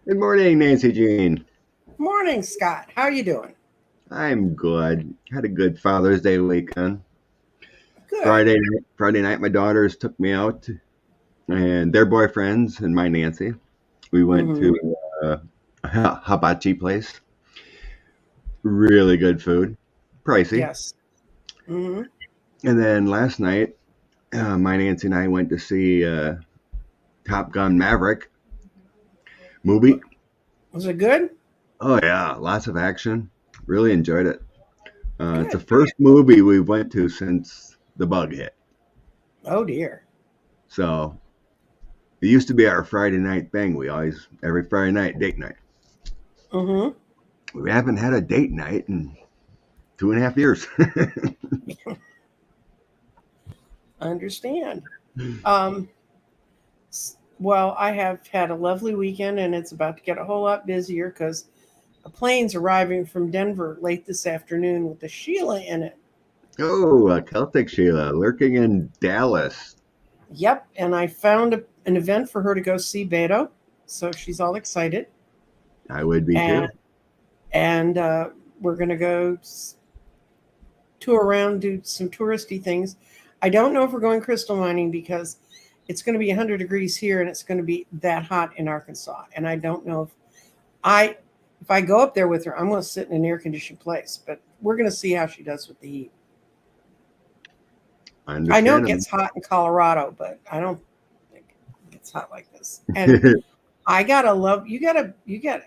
Good morning, Nancy Jean. Morning, Scott. How are you doing? I'm good. Had a good Father's Day weekend. Good. Friday night, my daughters took me out, and their boyfriends and my Nancy. We went Mm-hmm. to a hibachi place. Really good food, pricey. Yes. Mm-hmm. And then last night, my Nancy and I went to see Top Gun Maverick movie. Was it good? Oh yeah, lots of action. Really enjoyed it. It's the Good. first movie we went to since the bug hit. Oh dear. So it used to be our Friday night thing. We always, every Friday night, date night. Mm-hmm. We haven't had a date night in 2.5 years. I understand. Um, well, I have had a lovely weekend, and it's about to get a whole lot busier because a plane's arriving from Denver late this afternoon with the Sheila in it. Oh, Celtic Sheila lurking in Dallas. Yep. And I found an event for her to go see Beto, so she's all excited. I would be And too. we're gonna go tour around, do some touristy things. I don't know if we're going crystal mining because it's going to be 100 degrees here and it's going to be that hot in Arkansas. And I don't know I if I go up there with her, I'm going to sit in an air conditioned place. But we're going to see how she does with the heat. I know it Understandable. gets hot in Colorado, but I don't think it gets hot like this. And I got a love you got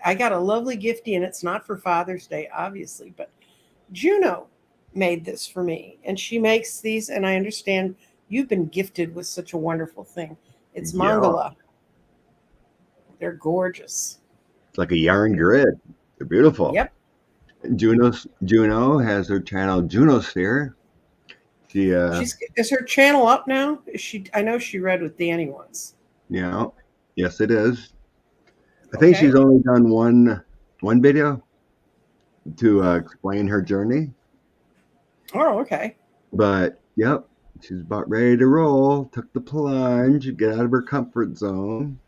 I got a lovely gifty, and it's not for Father's Day, obviously, but Juno made this for me, and she makes these, and I understand you've been gifted with such a wonderful thing. It's Yeah, Mangala. They're gorgeous. it's like a yarn grid. They're beautiful. Yep. Juno has her channel Junosphere. She, She's is her channel up now? Is she? I know she read with Danny once. you know, yes, it is. I think she's Okay. only done one video to explain her journey. Oh, okay. But yep, she's about ready to roll. Took the plunge, get out of her comfort zone.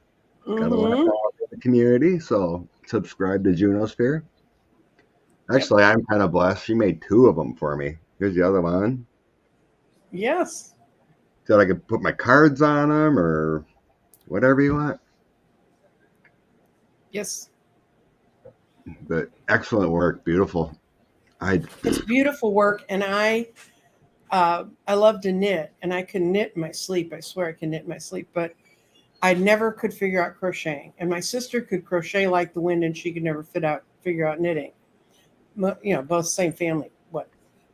Got to let Mm-hmm. out in the community. So subscribe to Junosphere. Yep. Actually, I'm kind of blessed. She made two of them for me. Here's the other one. Yes. Said I could put my cards on them or whatever you want. Yes. But excellent work, beautiful. I It's beautiful work, and I love to knit, and I can knit in my sleep. I swear I can knit in my sleep, but I never could figure out crocheting. And my sister could crochet like the wind, and she could never figure out knitting. Both same family. What?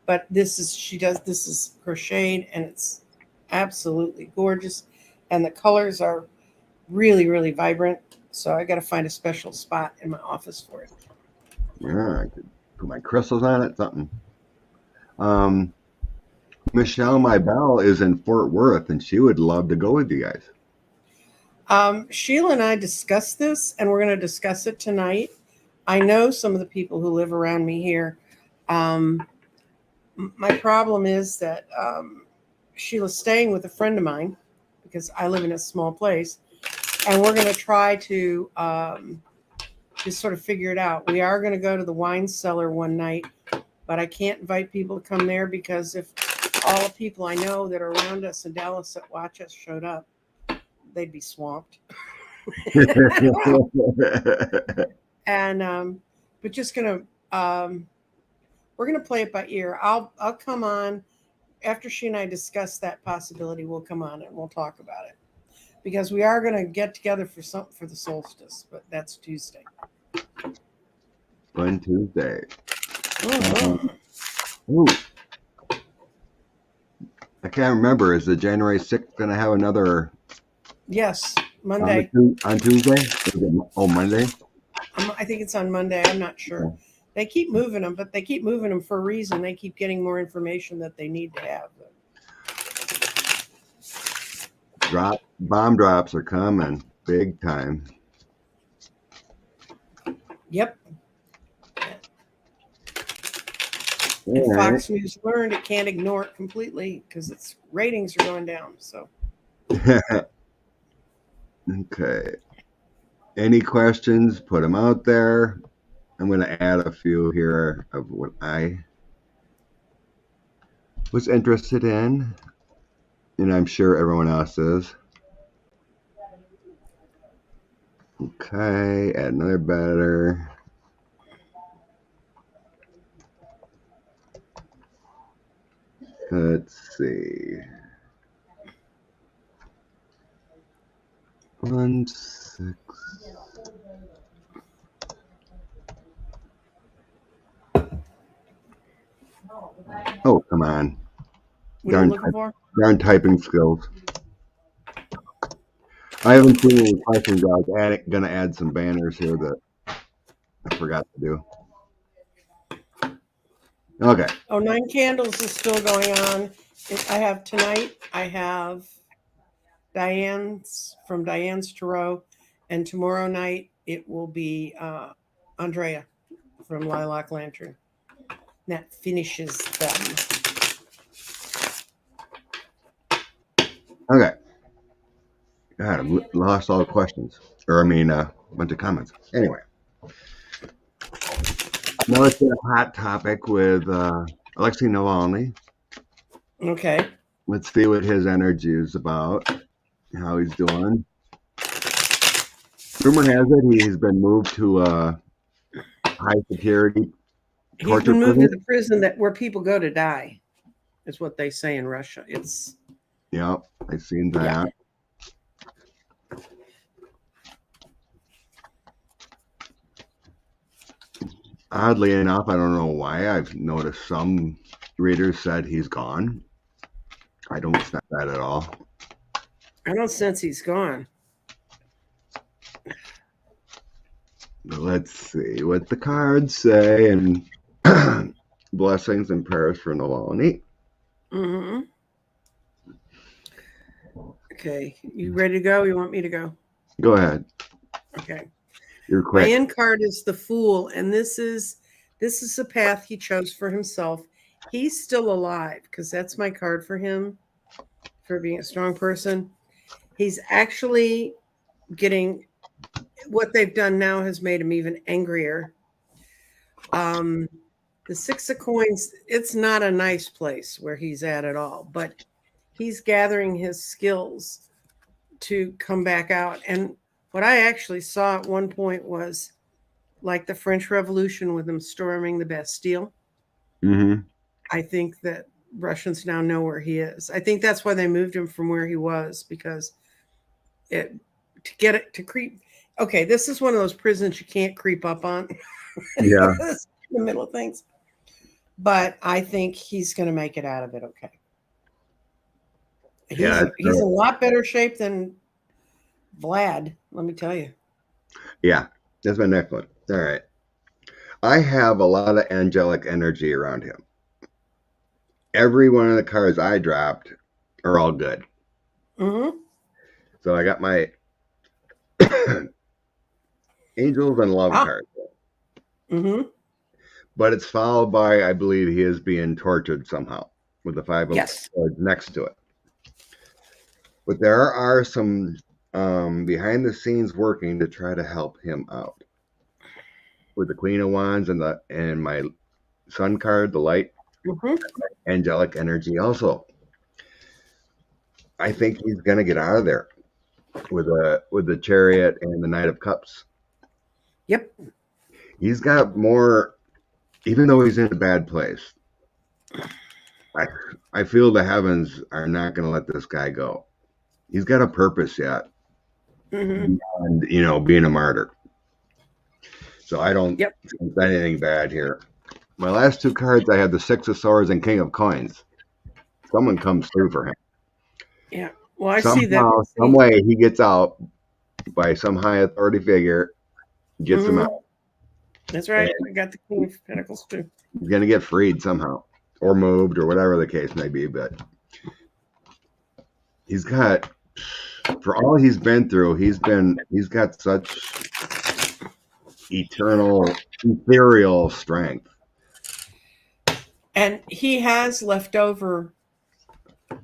But this is she does. This is crocheted, and it's absolutely gorgeous, and the colors are really really vibrant. So I got to find a special spot in my office for it. yeah, I could put my crystals on it, something. Um, Michelle, my belle, is in Fort Worth, and she would love to go with you guys. Sheila and I discussed this, and we're going to discuss it tonight. I know some of the people who live around me here. Um, my problem is that Sheila's staying with a friend of mine because I live in a small place, and we're going to try to just sort of figure it out. We are going to go to the wine cellar one night, but I can't invite people to come there because if all the people I know that are around us in Dallas that watch us showed up, they'd be swamped. And but just gonna we're gonna play it by ear. I'll come on after she and I discuss that possibility. We'll come on and we'll talk about it because we are gonna get together for some for the solstice, but that's Tuesday. Fun Tuesday. Mm-hmm. Ooh, I can't remember. Is the January 6th going to have another Yes, on Monday. on Tuesday? Oh, Monday. I think it's on Monday. I'm not sure. They keep moving them, but they keep moving them for a reason. They keep getting more information that they need to have. Bomb drops are coming big time. Yep. And All right. Fox News learned it can't ignore it completely because its ratings are going down. So Okay. Any questions, put them out there. I'm going to add a few here of what I was interested in, and I'm sure everyone else is. Okay, add another better. Let's see. 1, 6. Oh, come on. What are you looking for? Darn typing skills. I haven't seen any questions. I was going to add some banners here that I forgot to do. Okay. Oh, 9 Candles is still going on. I have tonight, I have Diane's from Diane's Tarot, and tomorrow night it will be Andrea from Lilac Lantern. That finishes them. Okay. God, I've lost all the questions. Or, I mean, a bunch of comments. Anyway. Now let's get a hot topic with Alexi Navalny. Okay. Let's see what his energy is about, how he's doing. Rumor has it he's been moved to a high security He's been moved to the prison where people go to die, is what they say in Russia. It's Yep, I've seen that. Yeah. Oddly enough, I don't know why, I've noticed some readers said he's gone. I don't sense that at all. I don't sense he's gone. But let's see what the cards say, and blessings and prayers for Navalny. Mm-hmm. Okay, you ready to go? You want me to go? Go ahead. Okay. You're quick. My end card is the Fool, and this is the path he chose for himself. He's still alive because that's my card for him, for being a strong person. He's actually getting what they've done now has made him even angrier. The 6 of Coins, it's not a nice place where he's at all, but he's gathering his skills to come back out. And what I actually saw at one point was like the French Revolution with them storming the Bastille. Mm-hmm. I think that Russians now know where he is. I think that's why they moved him from where he was, because to get it to creep. Okay, this is one of those prisons you can't creep up on. Yeah. In the middle of things. But I think he's going to make it out of it okay. He's in a lot better shape than Vlad, let me tell you. Yeah, that's my next one. All right. I have a lot of angelic energy around him. Every one of the cards I dropped are all good. Mm-hmm. So I got my angels and love card. Mm-hmm. But it's followed by, I believe he is being tortured somehow with the 5 of swords next to it. But there are some behind the scenes working to try to help him out. With the Queen of Wands and my Sun card, the light, angelic energy also. I think he's going to get out of there with the Chariot and the Knight of Cups. Yep. He's got more, even though he's in a bad place. I feel the heavens are not going to let this guy go. He's got a purpose yet. Mm-hmm. And, being a martyr. So I don't think anything bad here. My last 2 cards, I had the 6 of Swords and King of Coins. Someone comes through for him. Yeah. Well, I see that. Some way he gets out by some high authority figure, gets him out. That's right. I got the King of Pentacles too. He's going to get freed somehow, or moved, or whatever the case may be. But he's got, for all he's been through, he's got such eternal, ethereal strength. And he has left over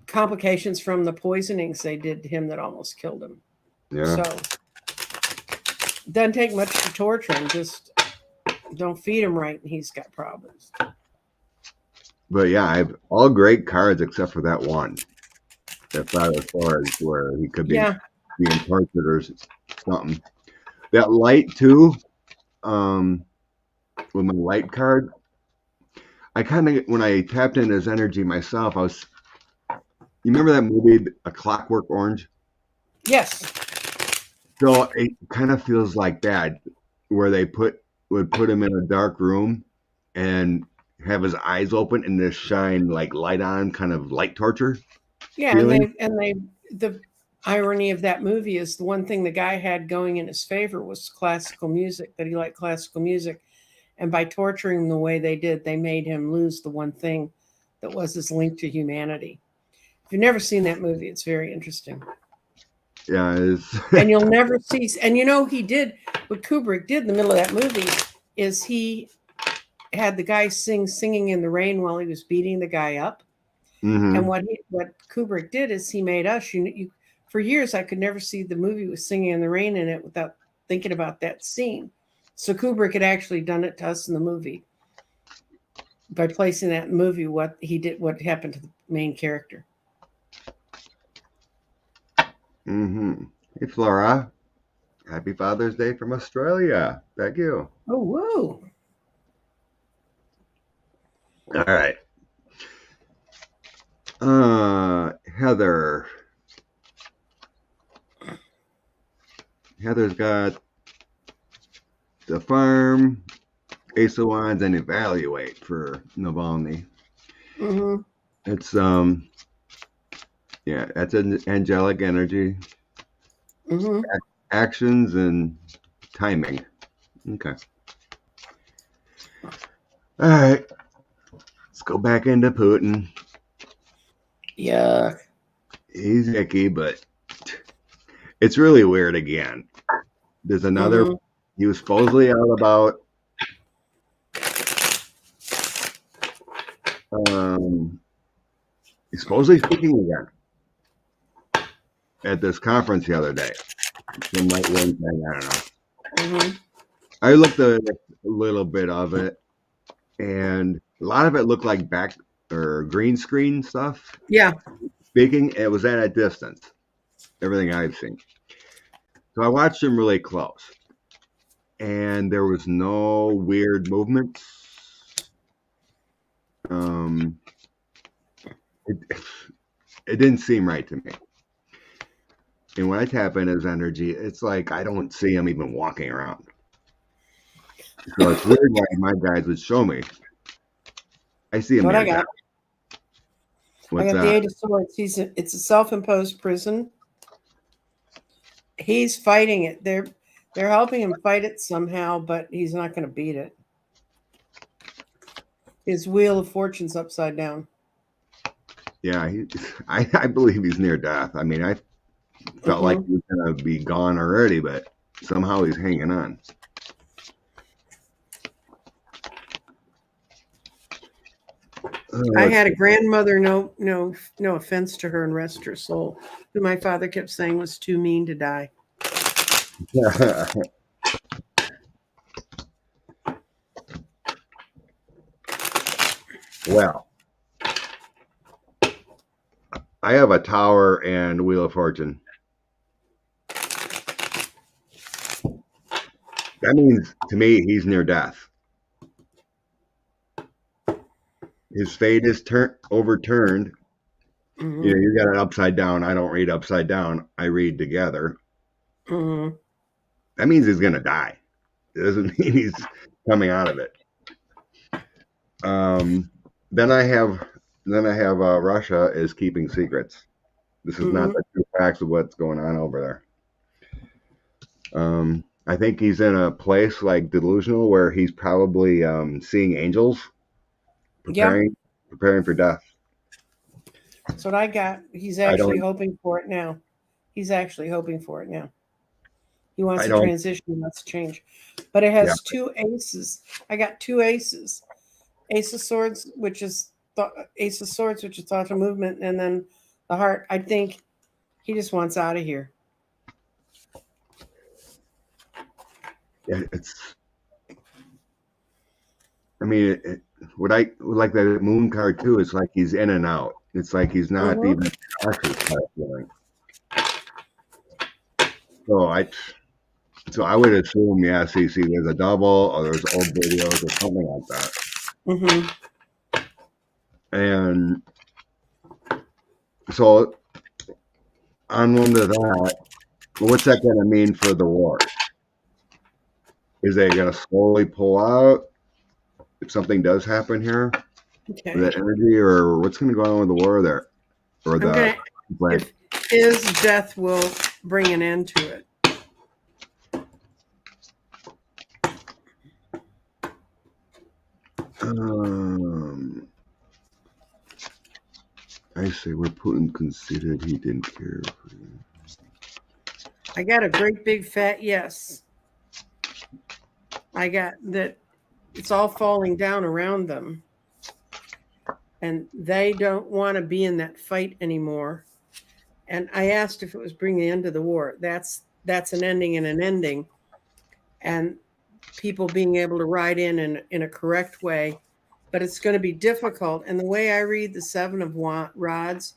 complications from the poisonings they did to him that almost killed him. Yeah. So Doesn't take much to torture him. Just don't feed him right, and he's got problems. But yeah, I have all great cards except for that one. That Five of Swords, where he could be being tortured or something. That light too, with my light card, I kind of, when I tapped into his energy myself, you remember that movie, A Clockwork Orange? Yes. So it kind of feels like that, where they would put him in a dark room and have his eyes open and just shine like light on, kind of light torture. Yeah, feeling. the irony of that movie is the one thing the guy had going in his favor was classical music, that he liked classical music. And by torturing him the way they did, they made him lose the one thing that was his link to humanity. If you've never seen that movie, it's very interesting. Yeah, and you'll never see. And he did what Kubrick did in the middle of that movie is he had the guy singing in the rain while he was beating the guy up. Mm-hmm. And what Kubrick did is he made us. For years, I could never see the movie with Singing in the Rain in it without thinking about that scene. So Kubrick had actually done it to us in the movie by placing that in the movie, what happened to the main character. Mm-hmm. Hey, Flora. Happy Father's Day from Australia. Thank you. Oh, whoa. All right. Heather. Heather's got the farm, Ace of Wands, and Evaluate for Navalny. Mm-hmm. It's yeah, that's an angelic energy. Mm-hmm. Actions and timing. Okay. All right. Let's go back into Putin. Yeah. He's icky, but it's really weird again. There's another. Mm-hmm. He was supposedly out about he's supposedly speaking again at this conference the other day. Some night one thing, I don't know. Mm-hmm. I looked at a little bit of it, and a lot of it looked like back or green screen stuff. Yeah. Speaking, it was at a distance. Everything I've seen. So I watched him really close, and there was no weird movements. It didn't seem right to me. And when I tap in his energy, it's like I don't see him even walking around. So it's weird why my guys would show me. I see him. What I got? What's I got that? the Eight of Swords. It's a self-imposed prison. He's fighting it. They're helping him fight it somehow, but he's not going to beat it. His wheel of fortune's upside down. Yeah, I believe he's near death. I mean, I felt like he was going to be gone already, but somehow he's hanging on. I had a grandmother, no offense to her and rest her soul, who my father kept saying was too mean to die. Well, I have a Tower and Wheel of Fortune. That means, to me, he's near death. His fate is overturned. Mm-hmm. You know, you got it upside down. I don't read upside down. I read together. Mm-hmm. That means he's going to die. It doesn't mean he's coming out of it. Then I have Russia is keeping secrets. This is not the true facts of what's going on over there. I think he's in a place like delusional where he's probably seeing angels, preparing for death. That's what I got. He's actually hoping for it now. He wants to transition. He wants to change. But it has two aces. I got two aces. Ace of Swords, which is thought of movement, and then the heart. I think he just wants out of here. it's. I mean, what I like the moon card too. It's like he's in and out. It's like he's not Mm-hmm. even conscious type feeling. So I would assume, yeah, CC, there's a double or there's old videos or something like that. Mm-hmm. And so on one to that, what's that going to mean for the war? Is they going to slowly pull out if something does happen here? Okay. With that energy, or what's going to go on with the war there? Or the if his death will bring an end to it. I say where Putin considered he didn't care. I got a great big fat yes. I got that it's all falling down around them. And they don't want to be in that fight anymore. And I asked if it was bringing the end of the war. That's an ending and an ending. And people being able to ride in a correct way. But it's going to be difficult. And the way I read the Seven of Rods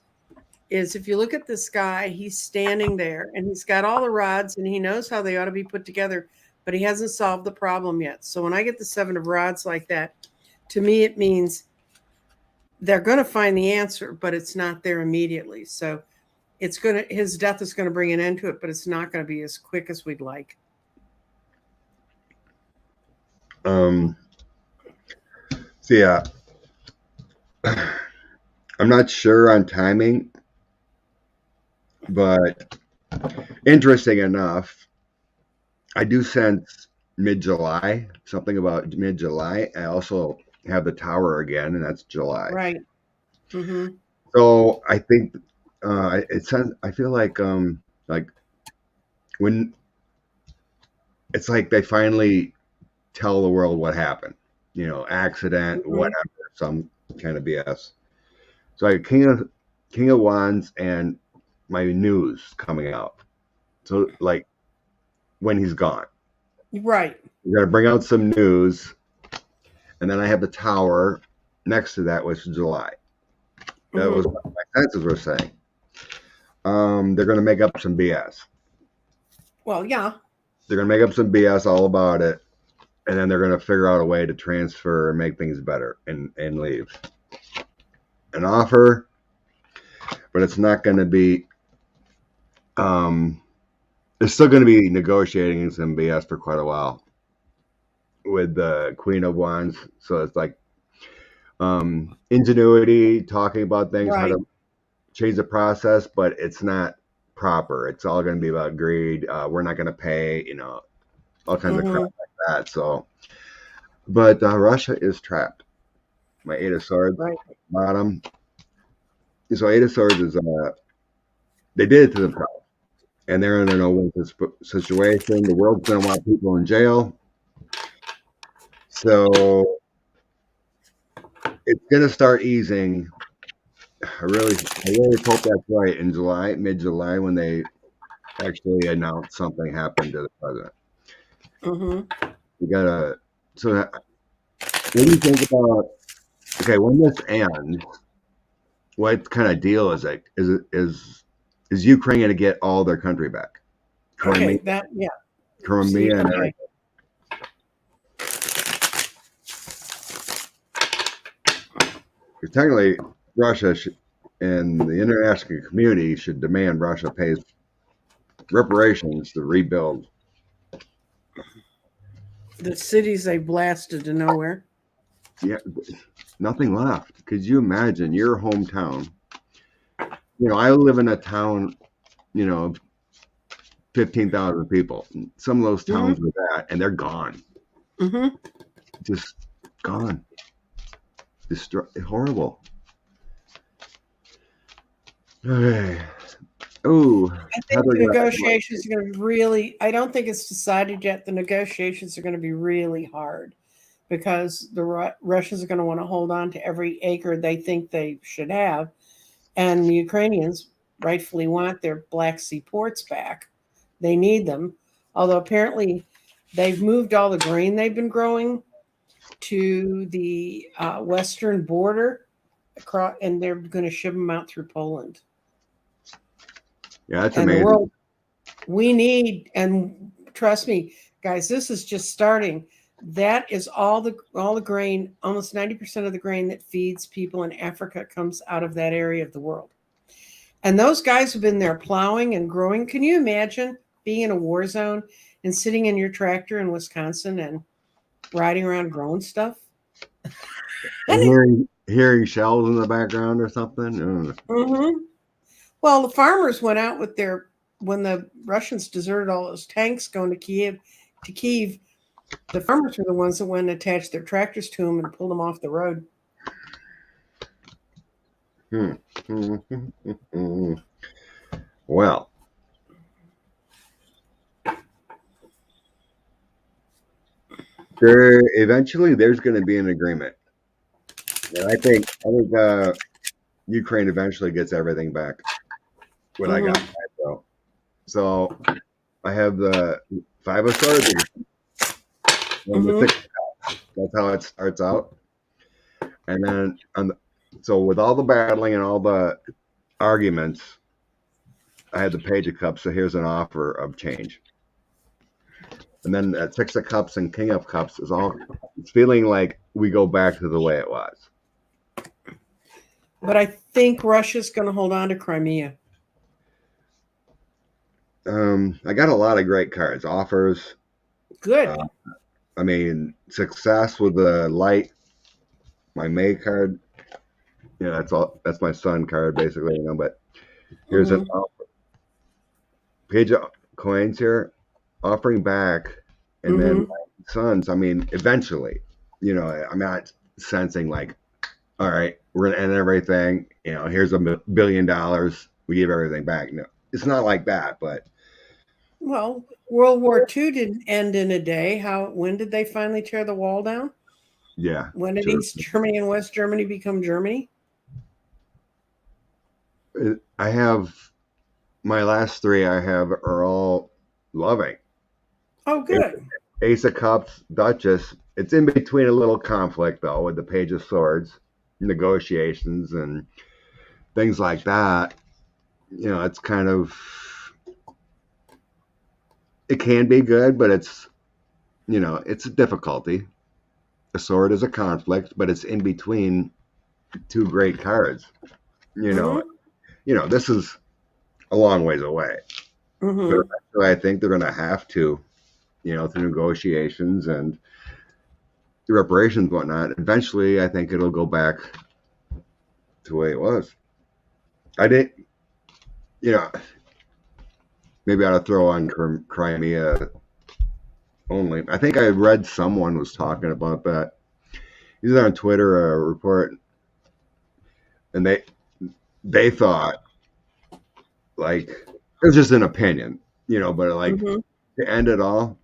is if you look at this guy, he's standing there and he's got all the rods and he knows how they ought to be put together, but he hasn't solved the problem yet. So when I get the Seven of Rods like that, to me, it means they're going to find the answer, but it's not there immediately. So his death is going to bring an end to it, but it's not going to be as quick as we'd like. So yeah, I'm not sure on timing, but interesting enough, I do sense mid-July, something about mid-July. I also have the tower again, and that's July. Right. Mm-hmm. So I think I feel like when it's like they finally tell the world what happened, accident, Mm-hmm. whatever, some kind of BS. So I King of Wands and my news coming out. So like when he's gone, Right. we're gonna bring out some news, and then I have the tower next to that, which is July. That was what my senses were saying. They're gonna make up some BS. Well, yeah. They're gonna make up some BS all about it, and then they're gonna figure out a way to transfer and make things better and leave. An offer, but it's not gonna be. It's still gonna be negotiating some BS for quite a while with the Queen of Wands. So it's like ingenuity, talking about things, how Right. to change the process, but it's not proper. It's all going to be about greed. We're not going to pay, all kinds of crap like that. So, but Russia is trapped. My Eight of Swords, Right. bottom. So Eight of Swords is they did it to themselves, and they're in a no-win situation. The world's going to want people in jail. So it's going to start easing. I really hope that's right in July, mid-July, when they actually announce something happened to the president. Mm-hmm. You gotta. So, what do you think about? Okay, when this ends, what kind of deal is it? Is Ukraine going to get all their country back? Okay. Crimea and okay. Technically, Russia and the international community should demand Russia pays reparations to rebuild the cities they blasted to nowhere. Yeah, nothing left. Could you imagine your hometown? I live in a town, of 15,000 people. Some of those towns with that, and they're gone. Mm-hmm. Just gone. Horrible. Okay. Oh, I think the negotiations are going to be really, I don't think it's decided yet. The negotiations are going to be really hard because the Russians are going to want to hold on to every acre they think they should have. And the Ukrainians rightfully want their Black Sea ports back. They need them. Although apparently They've moved all the grain they've been growing to the western border, across, and they're going to ship them out through Poland. Yeah, that's And amazing. the world, we need, and trust me, guys, this is just starting. That is all the grain, almost 90% of the grain that feeds people in Africa comes out of that area of the world. And those guys have been there plowing and growing. Can you imagine being in a war zone and sitting in your tractor in Wisconsin and riding around growing stuff? And hearing shells in the background or something. Mm-hmm. Well, the farmers went out with when the Russians deserted all those tanks going to Kiev, the farmers were the ones that went and attached their tractors to them and pulled them off the road. Well, there's going to be an agreement, and I think Ukraine eventually gets everything back. What I got, so I have the 5 of Swords and the 6 of Cups. That's how it starts out, and then so with all the battling and all the arguments, I had the Page of Cups. So here's an offer of change. And then at 6 of Cups and King of Cups it's feeling like we go back to the way it was. But I think Russia's going to hold on to Crimea. I got a lot of great cards, offers. Good. I mean, success with the light. My May card. Yeah, that's my sun card basically, but here's an offer. Page of Coins here. Offering back, and then sons. I mean, eventually, I'm not sensing like, all right, we're gonna end everything. Here's $1 billion. We give everything back. No, it's not like that. But well, World War II didn't end in a day. When did they finally tear the wall down? Yeah. When did East Germany and West Germany become Germany? I have my last 3. Are all loving. Oh, good. Ace of Cups, Duchess. It's in between a little conflict, though, with the Page of Swords, negotiations, and things like that. It's kind of... It can be good, but it's a difficulty. A sword is a conflict, but it's in between 2 great cards. This is a long ways away. But I think they're going to have to, through negotiations and reparations and whatnot. Eventually, I think it'll go back to the way it was. I didn't, maybe I ought to throw on Crimea only. I think I read someone was talking about that. Either on Twitter or a report, and they thought, like, it was just an opinion, but like to end it all,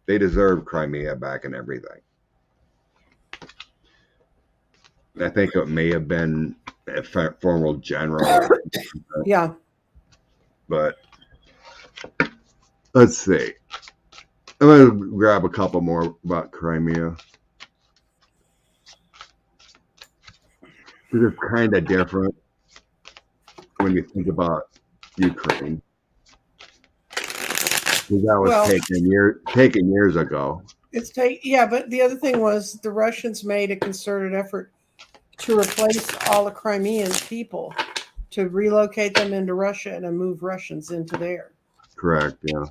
they deserve Crimea back and everything. I think it may have been a formal general. Yeah. But let's see. I'm going to grab a couple more about Crimea. It's kind of different when you think about Ukraine. That was taken years ago. But the other thing was the Russians made a concerted effort to replace all the Crimean people, to relocate them into Russia and to move Russians into there. Correct, yeah.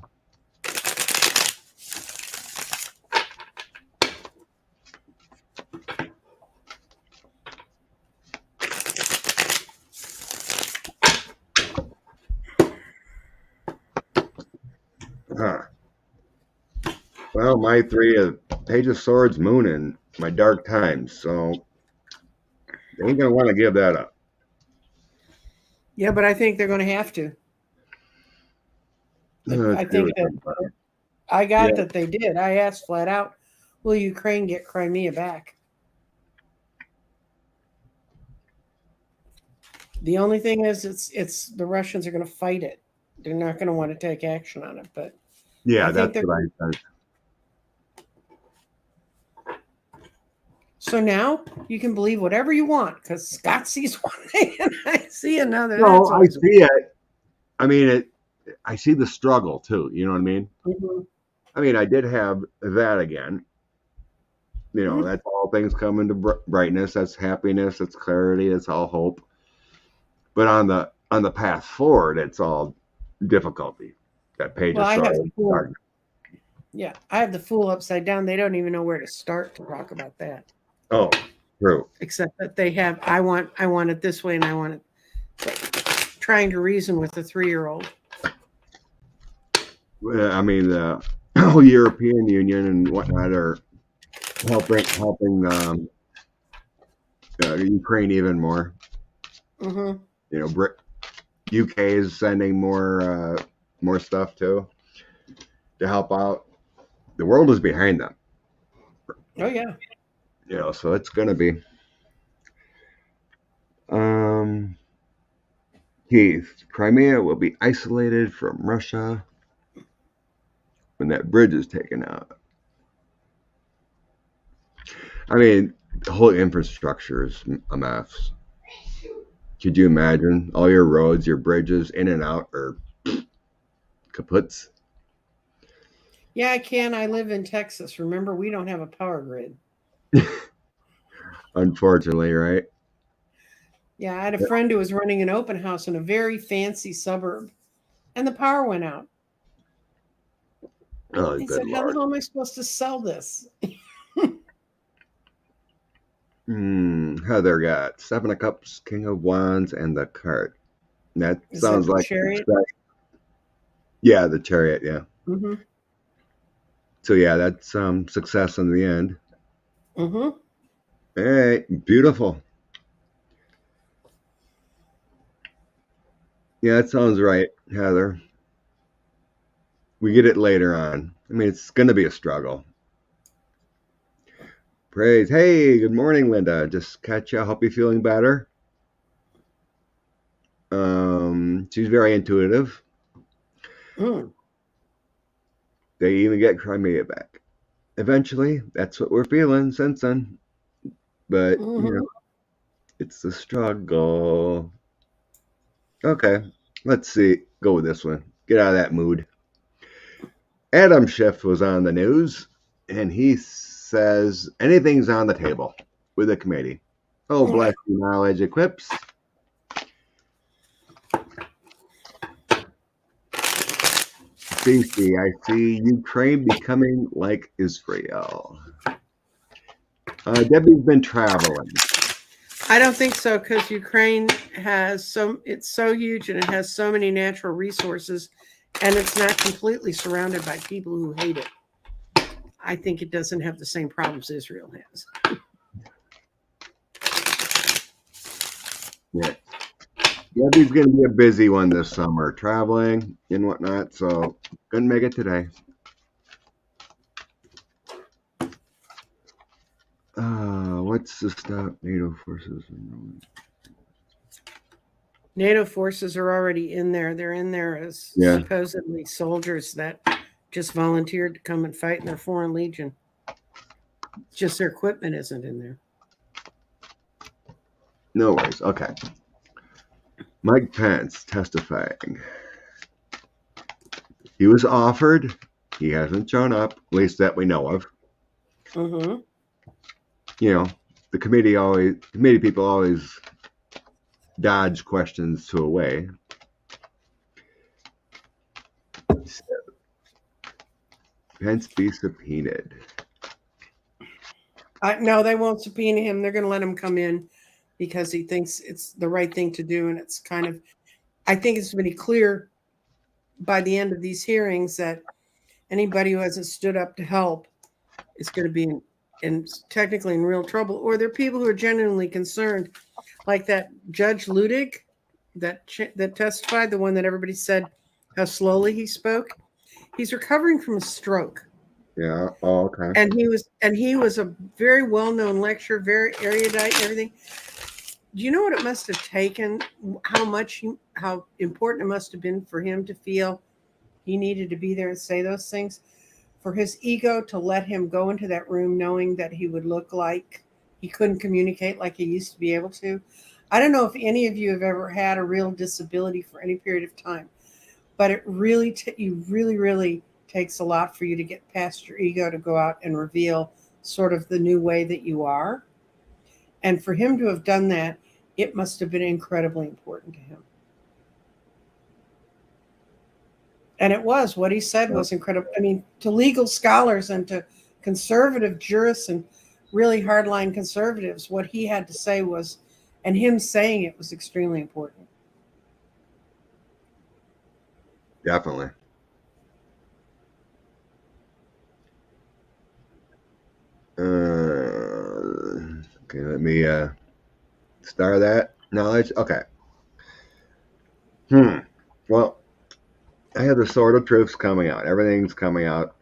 Well, my 3 is Page of Swords, Moon, and my Dark Times. So they ain't gonna want to give that up. Yeah, but I think they're going to have to. I think that I got that they did. I asked flat out, "Will Ukraine get Crimea back?" The only thing is, it's the Russians are going to fight it. They're not going to want to take action on it, but yeah, that's what I said. So now you can believe whatever you want because Scott sees one thing and I see another. No, That's I always see it. I mean, I see the struggle too. You know what I mean? Mhm. I mean, I did have that again. Mhm. That's all things come into brightness. That's happiness. That's clarity. That's all hope. But on the path forward, it's all difficulty. That page Well, is I have sorry. the fool. Yeah, I have the fool upside down. They don't even know where to start to talk about that. Oh, true. Except that they have, I want it this way, and I want it. Trying to reason with a 3-year-old. I mean, the whole European Union and whatnot are helping Ukraine even more. Mm-hmm. UK is sending more stuff too to help out. The world is behind them. Oh yeah. So it's going to be. Um, Keith, Crimea will be isolated from Russia when that bridge is taken out. I mean, the whole infrastructure is a mess. Could you imagine all your roads, your bridges in and out are kaputs? Yeah, I can. I live in Texas. Remember, we don't have a power grid. Unfortunately, right? Yeah, I had a friend who was running an open house in a very fancy suburb, and the power went out. Oh, He good said, "How the lord. hell am I supposed to sell this?" Heather got Seven of Cups, King of Wands, and the card. That Is that sounds the like chariot? yeah, the chariot. Yeah. Mm-hmm. So yeah, that's success in the end. Mm-hmm. All right, beautiful. Yeah, that sounds right, Heather. We get it later on. I mean, it's going to be a struggle. Praise. Hey, good morning, Linda. Just catch you. Hope you're feeling better. She's very intuitive. Mm. They even get Crimea back. Eventually, that's what we're feeling, sensing. But, Mm-hmm. it's a struggle. Okay, let's see. Go with this one. Get out of that mood. Adam Schiff was on the news, and he says anything's on the table with the committee. Oh, bless you, knowledge equips. Stacy, I see Ukraine becoming like Israel. Debbie's been traveling. I don't think so because Ukraine it's so huge and it has so many natural resources and it's not completely surrounded by people who hate it. I think it doesn't have the same problems Israel has. Yeah. Debbie's going to be a busy one this summer, traveling and whatnot, so couldn't make it today. What's the stop NATO forces? NATO forces are already in there. They're in there as supposedly soldiers that just volunteered to come and fight in their foreign legion. It's just their equipment isn't in there. No worries. Okay. Mike Pence testifying. He was offered. He hasn't shown up, at least that we know of. Mm-hmm. The committee people always dodge questions to away. So, Pence be subpoenaed. No, they won't subpoena him. They're going to let him come in because he thinks it's the right thing to do. And it's kind of, I think it's going to be clear by the end of these hearings that anybody who hasn't stood up to help is going to be technically in real trouble. Or there are people who are genuinely concerned, like that Judge Ludig that testified, the one that everybody said how slowly he spoke. He's recovering from a stroke. Yeah. Oh, okay. And he was a very well-known lecturer, very erudite and everything. Do you know what it must have taken? How important it must have been for him to feel he needed to be there and say those things, for his ego to let him go into that room knowing that he would look like he couldn't communicate like he used to be able to. I don't know if any of you have ever had a real disability for any period of time, but it really, you really, really takes a lot for you to get past your ego to go out and reveal sort of the new way that you are. And for him to have done that, it must have been incredibly important to him. And it was. What he said was incredible. I mean, to legal scholars and to conservative jurists and really hardline conservatives, what he had to say was, and him saying it was extremely important. Definitely. Okay, let me start that knowledge. Okay. Well, I have the sword of truths coming out. Everything's coming out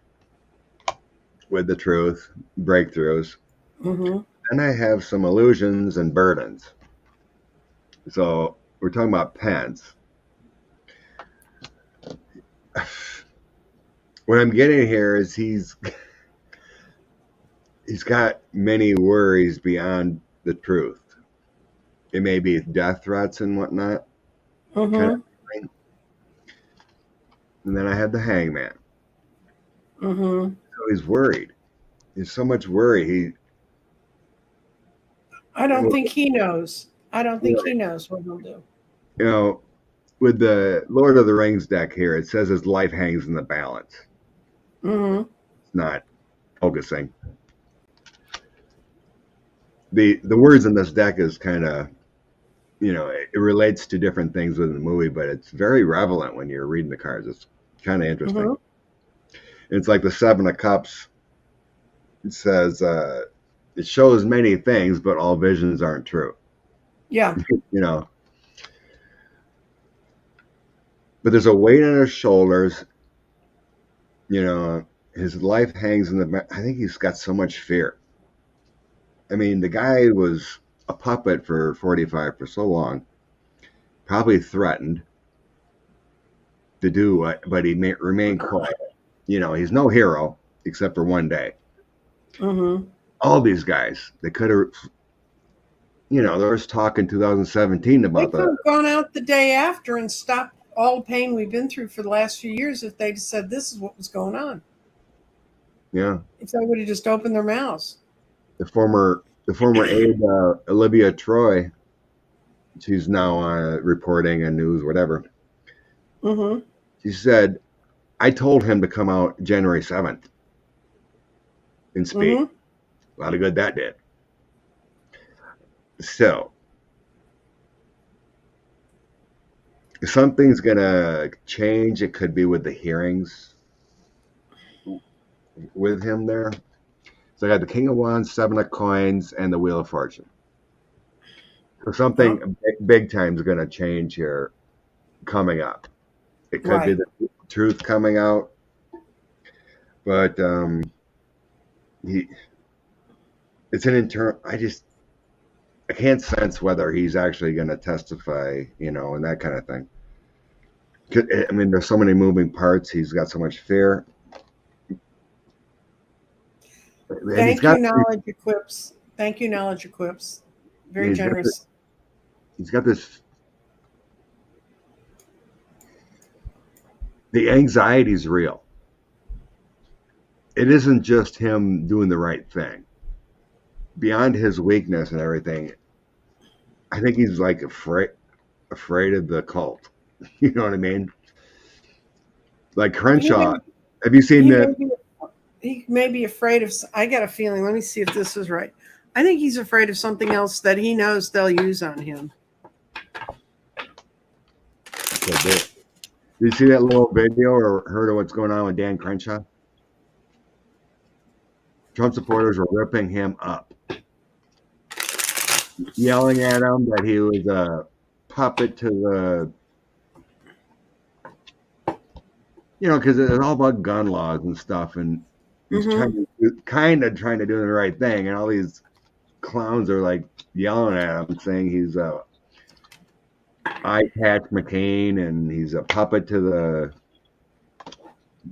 with the truth, breakthroughs. Mm-hmm. And I have some illusions and burdens. So we're talking about pens. What I'm getting here is he's got many worries beyond the truth. It may be death threats and whatnot. Mm-hmm. Kind of thing. And then I have the hangman. Mm-hmm. So he's worried. There's so much worry. I don't think he knows. I don't think he knows what he'll do. You know, with the Lord of the Rings deck here, it says his life hangs in the balance. Mm-hmm. It's not focusing. The words in this deck is kind of, it relates to different things within the movie, but it's very relevant when you're reading the cards. It's kind of interesting. Mm-hmm. It's like the Seven of Cups. It says it shows many things, but all visions aren't true. Yeah. But there's a weight on his shoulders. His life hangs in the. I think he's got so much fear. I mean, the guy was a puppet for 45 for so long, probably threatened to do what, but he remained quiet. He's no hero except for one day. Mm-hmm. All these guys, they could have, there was talk in 2017 about they could have gone out the day after and stopped all the pain we've been through for the last few years if they'd said this is what was going on. Yeah. If they would have just opened their mouths. The former aide, Olivia Troy, she's now reporting on news, whatever. Mm-hmm. She said, I told him to come out January 7th and speak. Mm-hmm. A lot of good that did. So, if something's going to change, it could be with the hearings with him there. So I got the King of Wands, Seven of Coins, and the Wheel of Fortune. So something big time is going to change here coming up. It could be the truth coming out, but it's an internal. I can't sense whether he's actually going to testify, and that kind of thing. I mean, there's so many moving parts. He's got so much fear. Thank you, Knowledge Equips. Thank you, Knowledge Equips. Very generous. He's got this. The anxiety is real. It isn't just him doing the right thing. Beyond his weakness and everything, I think he's like afraid of the cult. You know what I mean? Like Crenshaw. Have you seen that? He may be afraid of. I got a feeling. Let me see if this is right. I think he's afraid of something else that he knows they'll use on him. Did you see that little video or heard of what's going on with Dan Crenshaw? Trump supporters were ripping him up, yelling at him that he was a puppet to the, because it's all about gun laws and stuff, and he's trying to do the right thing, and all these clowns are like yelling at him, saying he's a eye patch McCain, and he's a puppet to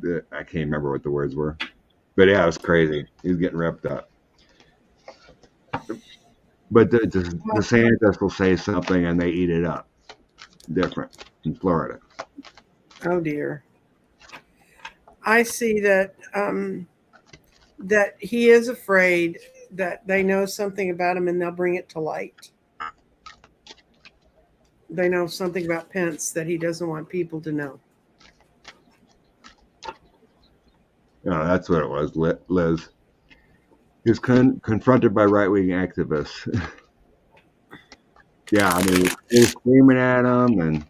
the I can't remember what the words were, but yeah, it was crazy. He was getting ripped up. But the scientists will say something and they eat it up. Different in Florida. Oh dear. I see that that he is afraid that they know something about him and they'll bring it to light. They know something about Pence that he doesn't want people to know. Oh, that's what it was, Liz. He was confronted by right-wing activists. Yeah, I mean, they were screaming at him, and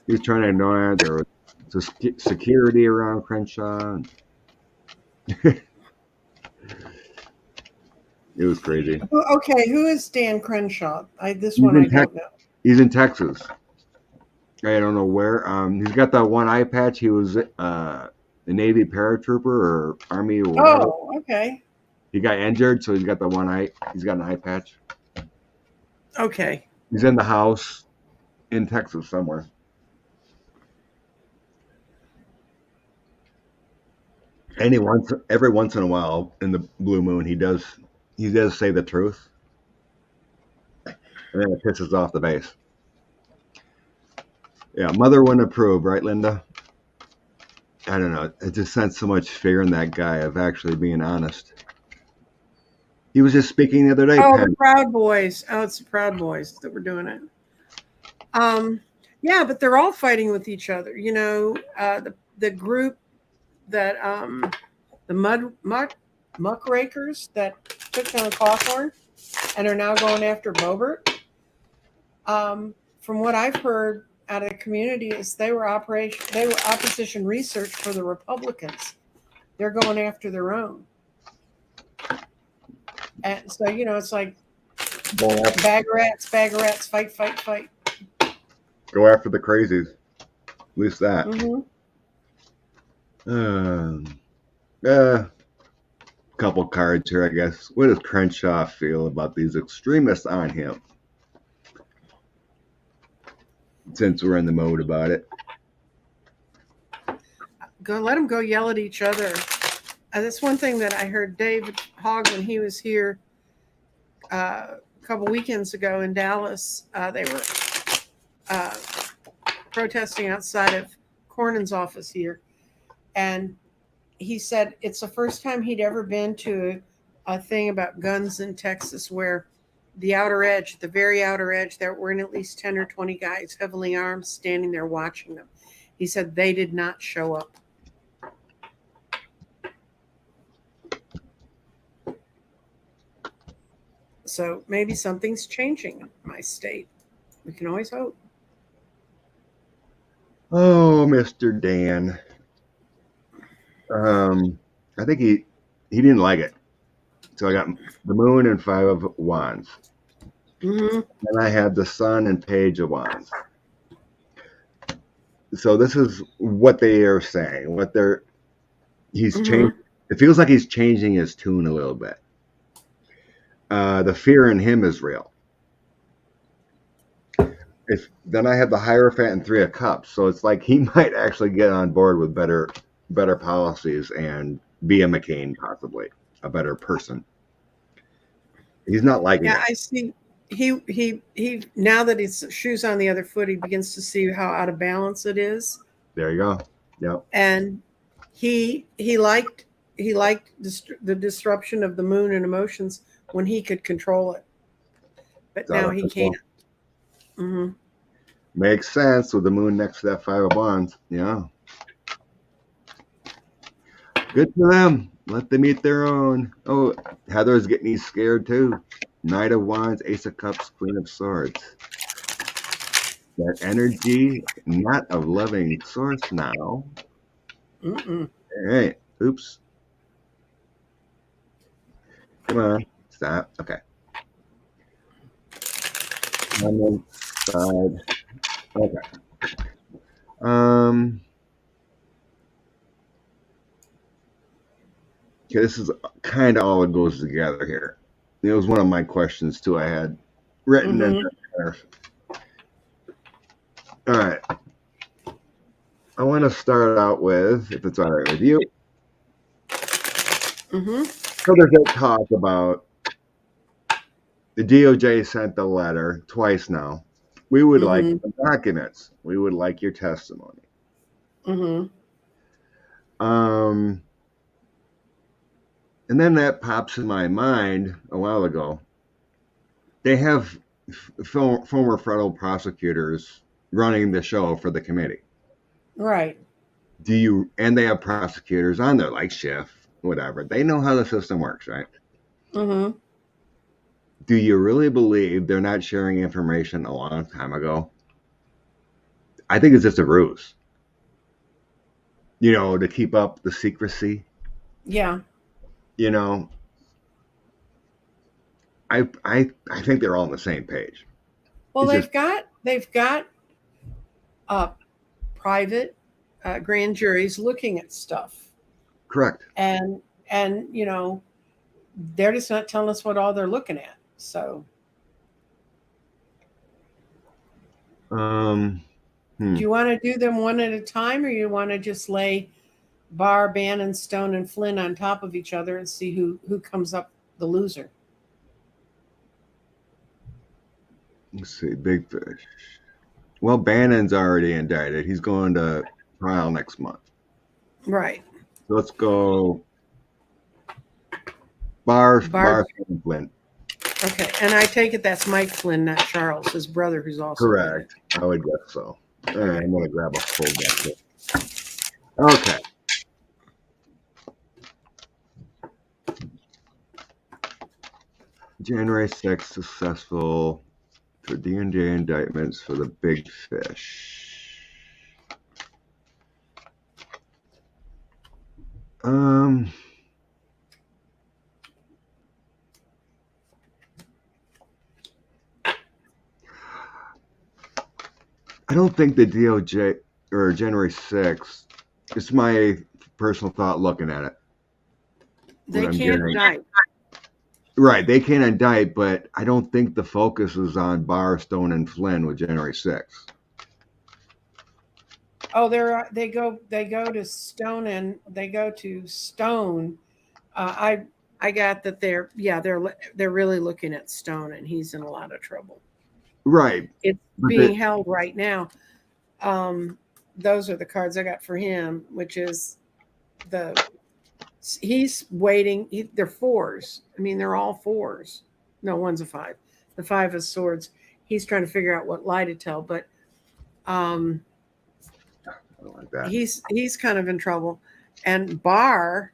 he was trying to ignore it. There was security around Crenshaw. It was crazy. Okay, who is Dan Crenshaw? This He's one in I don't know. He's in Texas. I don't know where. He's got that one eye patch. He was a Navy paratrooper or Army or whatever. Oh, okay. He got injured, so he's got the one eye. He's got an eye patch. Okay. He's in the house in Texas somewhere. And every once in a while in the blue moon, he does say the truth, and then it pisses off the base. Yeah, mother wouldn't approve, right, Linda? I don't know. It just sent so much fear in that guy of actually being honest. He was just speaking the other day. Oh, the Proud Boys. Oh, it's the Proud Boys that were doing it. Yeah, but they're all fighting with each other. You know, the group that the muckrakers that took down Cawthorn and are now going after Boebert. From what I've heard out of the community, is they were opposition research for the Republicans. They're going after their own. And so, you know, it's like bag of rats, fight. Go after the crazies. At least that. Couple cards here, I guess. What does Crenshaw feel about these extremists on him? Since we're in the mode about it. Let them go yell at each other. That's one thing that I heard David Hogg when he was here a couple weekends ago in Dallas. They were protesting outside of Cornyn's office here. And he said it's the first time he'd ever been to a thing about guns in Texas where the very outer edge, there were at least 10 or 20 guys, heavily armed, standing there watching them. He said they did not show up. So maybe something's changing in my state. We can always hope. Oh, Mr. Dan. I think he didn't like it. So I got the moon and 5 of wands. And I had the sun and page of wands. So this is what they are saying. He's changed. It feels like he's changing his tune a little bit. The fear in him is real. Then I have the Hierophant and 3 of Cups, so it's like he might actually get on board with better policies and be a McCain, possibly a better person. He's not liking it. I see. He now that his shoes on the other foot, he begins to see how out of balance it is. There you go. Yep. And he liked the disruption of the moon and emotions when he could control it, but now he can't. Makes sense with the moon next to that 5 of wands. Yeah. Good for them. Let them eat their own. Oh, Heather's getting scared too. Knight of Wands, Ace of Cups, Queen of Swords. That energy, not of loving source now. All right. Oops. Come on. Stop. Okay. On the side. Okay. Okay, this is kind of all it goes together here. It was one of my questions too. I had written in there. All right. I want to start out with, if it's all right with you. So there's that talk about The DOJ sent the letter twice now. We would like Mm-hmm. the documents. We would like your testimony. Mm-hmm. And then that pops in my mind a while ago. They have former federal prosecutors running the show for the committee. Right. And they have prosecutors on there like Schiff, whatever. They know how the system works, right? Mm-hmm. Do you really believe they're not sharing information a long time ago? I think it's just a ruse, to keep up the secrecy. Yeah. I think they're all on the same page. Well, It's just they've got private grand juries looking at stuff, correct. and they're just not telling us what all they're looking at. So, Do do you want to do them one at a time, or you want to just lay Barr, Bannon, Stone, and Flynn on top of each other and see who comes up the loser? Let's see, Big Fish. Well, Bannon's already indicted. He's going to trial next month. Right. So let's go Barr, Flynn. Okay, and I take it that's Mike Flynn, not Charles, his brother, who's also correct. I would guess so. All right, I'm going to grab a full bucket. Okay. January 6th, successful for D&J indictments for the Big Fish. I don't think the DOJ or January 6th, it's my personal thought looking at it. They can't indict. Right, they can't indict, but I don't think the focus is on Barr, Stone, and Flynn with January 6th. Oh, they go to Stone and they go to Stone. I got that they're really looking at Stone, and he's in a lot of trouble. Right. It's being held right now. Those are the cards I got for him, which is he's waiting. They're fours. I mean, they're all fours. No, one's a 5. The 5 is swords. He's trying to figure out what lie to tell, but like that. He's kind of in trouble, and Barr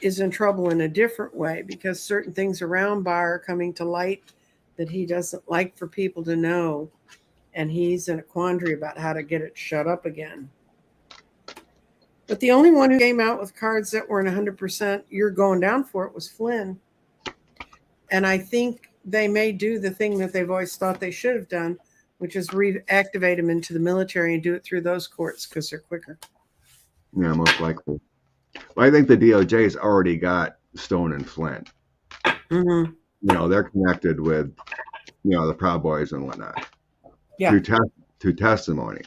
is in trouble in a different way because certain things around Barr are coming to light that he doesn't like for people to know, and he's in a quandary about how to get it shut up again. But the only one who came out with cards that weren't 100% you're going down for it was Flynn, and I think they may do the thing that they've always thought they should have done, which is reactivate them into the military and do it through those courts because they're quicker. Yeah, most likely. Well, I think the DOJ's already got Stone and Flynn. Mm-hmm. They're connected with, the Proud Boys and whatnot. Yeah. Through testimony.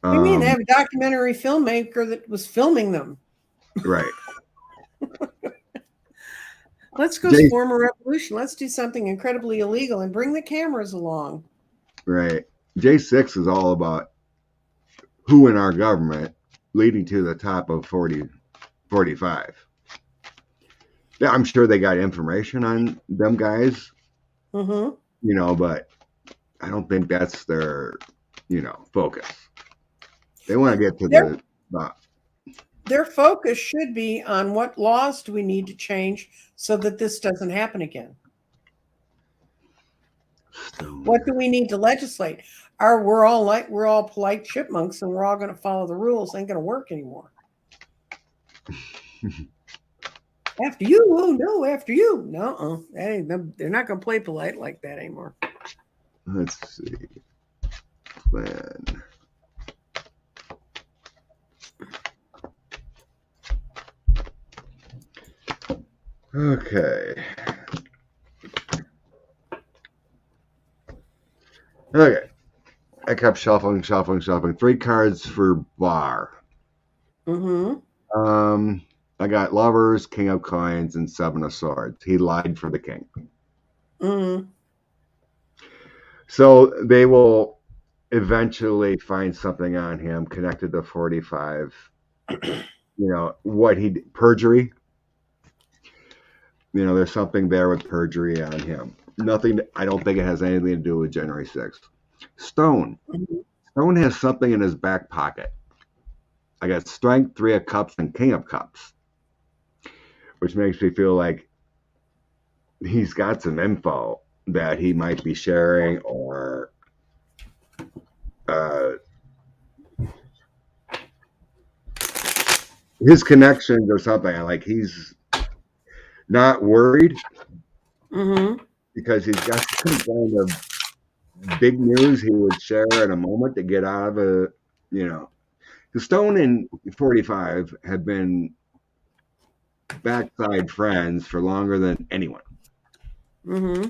What do you mean? They have a documentary filmmaker that was filming them. Right. Let's go form a revolution. Let's do something incredibly illegal and bring the cameras along. Right. J6 is all about who in our government leading to the top of 45. Yeah, I'm sure they got information on them guys. Mm-hmm. But I don't think that's their, focus. They want to get to their focus should be on what laws do we need to change so that this doesn't happen again. What do we need to legislate? We're all polite chipmunks and we're all going to follow the rules. Ain't going to work anymore. After you, oh no, after you, no, they're not going to play polite like that anymore. Let's see, Flynn. Okay. I kept shuffling. 3 cards for Barr. Mm-hmm. I got lovers, king of coins, and 7 of swords. He lied for the king. Mm-hmm. So they will eventually find something on him connected to 45. What he perjury. There's something there with perjury on him. Nothing. I don't think it has anything to do with January 6th. Stone. Mm-hmm. Stone has something in his back pocket. I got strength, 3 of cups, and king of cups, which makes me feel like he's got some info that he might be sharing, or his connections or something. Like, he's not worried Mm-hmm. because he's got some kind of big news he would share in a moment to get out of the Stone and 45 have been backside friends for longer than anyone Mm-hmm.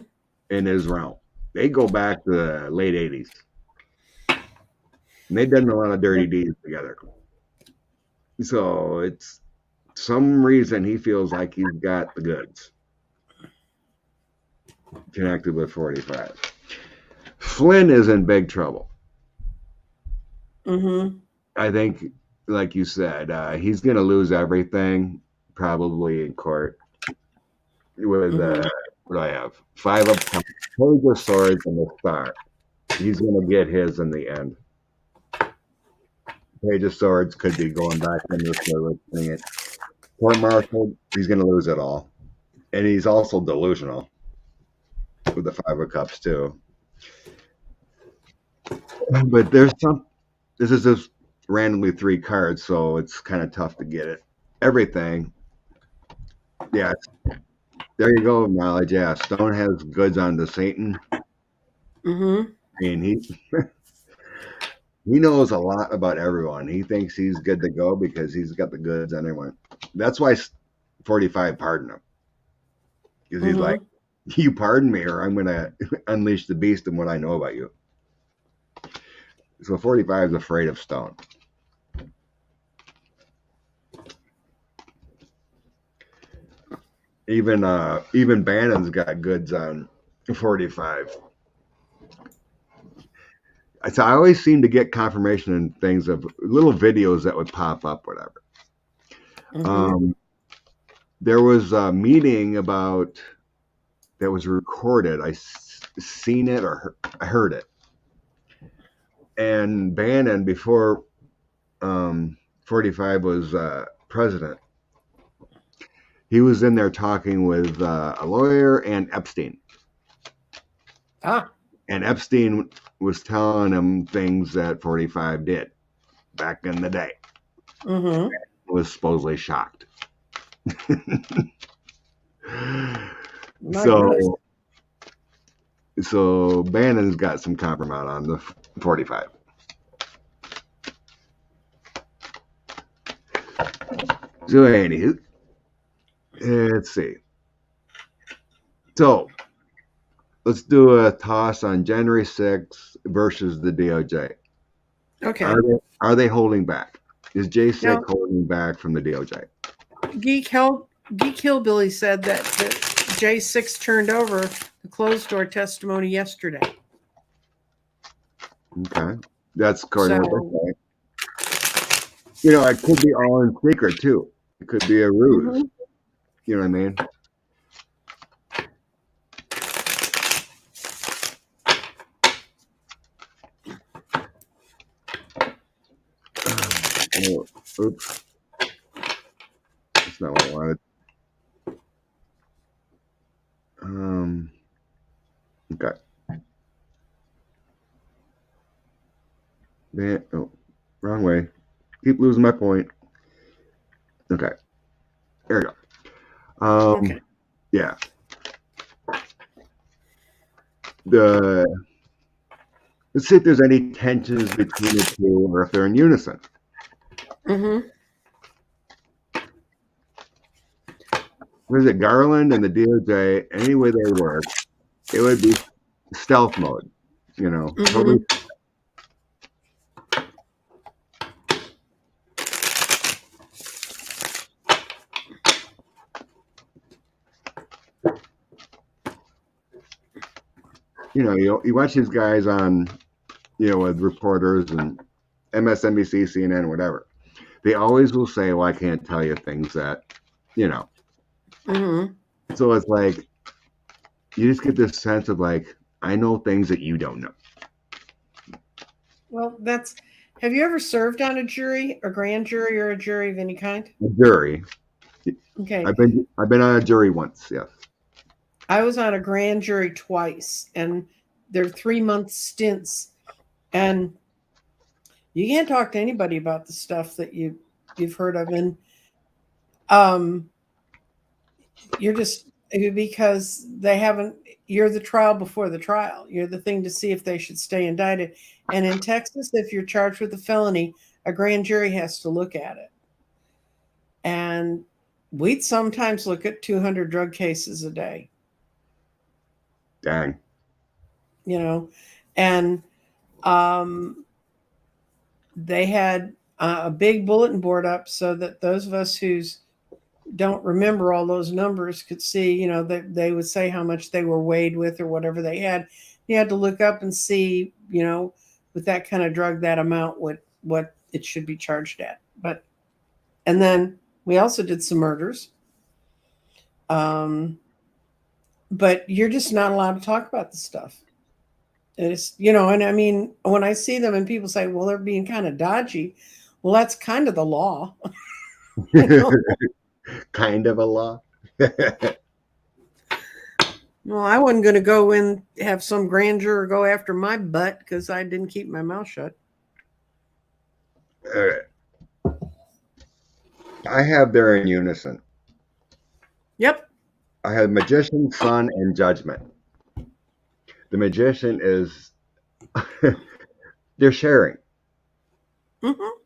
in his realm. They go back to the late 80s. And they've done a lot of dirty deeds together. So it's some reason he feels like he's got the goods connected with 45. Flynn is in big trouble. Mm-hmm. I think, like you said, he's going to lose everything probably in court with what do I have? 5 of cups, page of swords, and the star. He's going to get his in the end. Page of swords could be going back into the service thing. Court martial, he's going to lose it all. And he's also delusional with the 5 of cups too. But this is just randomly 3 cards, so it's kind of tough to get it. Everything. Yeah. There you go, knowledge. Yeah, Stone has goods on the Satan. Mm-hmm. And he knows a lot about everyone. He thinks he's good to go because he's got the goods on everyone. That's why 45 pardoned him. Because he's like, you pardon me or I'm going to unleash the beast and what I know about you. So 45 is afraid of Stone. Even Bannon's got goods on 45. So I always seem to get confirmation and things of little videos that would pop up, whatever. Mm-hmm. There was a meeting that was recorded. I seen it or I heard it. And Bannon, before 45 was president, he was in there talking with a lawyer and Epstein. And Epstein was telling him things that 45 did back in the day. Mm-hmm. Was supposedly shocked. So Bannon's got some compromise on the 45. So anywho, let's see. So let's do a toss on January 6th versus the DOJ. Okay. Are they holding back? Is J6 holding back from the DOJ? Geek Hillbilly said that J6 turned over the closed door testimony yesterday. Okay. That's according to what they say. It could be all in secret too. It could be a ruse. Mm-hmm. You know what I mean? Oops. That's not what I wanted. Okay. Wrong way. Keep losing my point. Okay. There we go. Okay. Yeah. Let's see if there's any tensions between the two or if they're in unison. Mm-hmm. Was it Garland and the DOJ? Any way they work, it would be stealth mode. Mm-hmm. Totally. you watch these guys on, with reporters and MSNBC, CNN, whatever. They always will say, "Well, I can't tell you things that, you know." Mm-hmm. So it's like you just get this sense of like, I know things that you don't know. Well, have you ever served on a jury, a grand jury, or a jury of any kind? A jury. Okay. I've been on a jury once. Yes. I was on a grand jury twice, and they're 3-month stints, and you can't talk to anybody about the stuff that you've heard of, and you're just because they haven't. You're the trial before the trial. You're the thing to see if they should stay indicted. And in Texas, if you're charged with a felony, a grand jury has to look at it. And we'd sometimes look at 200 drug cases a day. Dang. And they had a big bulletin board up so that those of us who don't remember all those numbers could see, they would say how much they were weighed with or whatever they had. You had to look up and see, with that kind of drug, that amount, what it should be charged at. And then we also did some murders. But you're just not allowed to talk about the stuff. It's, and I mean, when I see them and people say, well, they're being kind of dodgy. Well, that's kind of the law. Kind of a law. Well, I wasn't going to go and have some grand juror go after my butt because I didn't keep my mouth shut. I have there in unison. Yep. I have magician, sun, and judgment. The magician is they're sharing. Mm-hmm.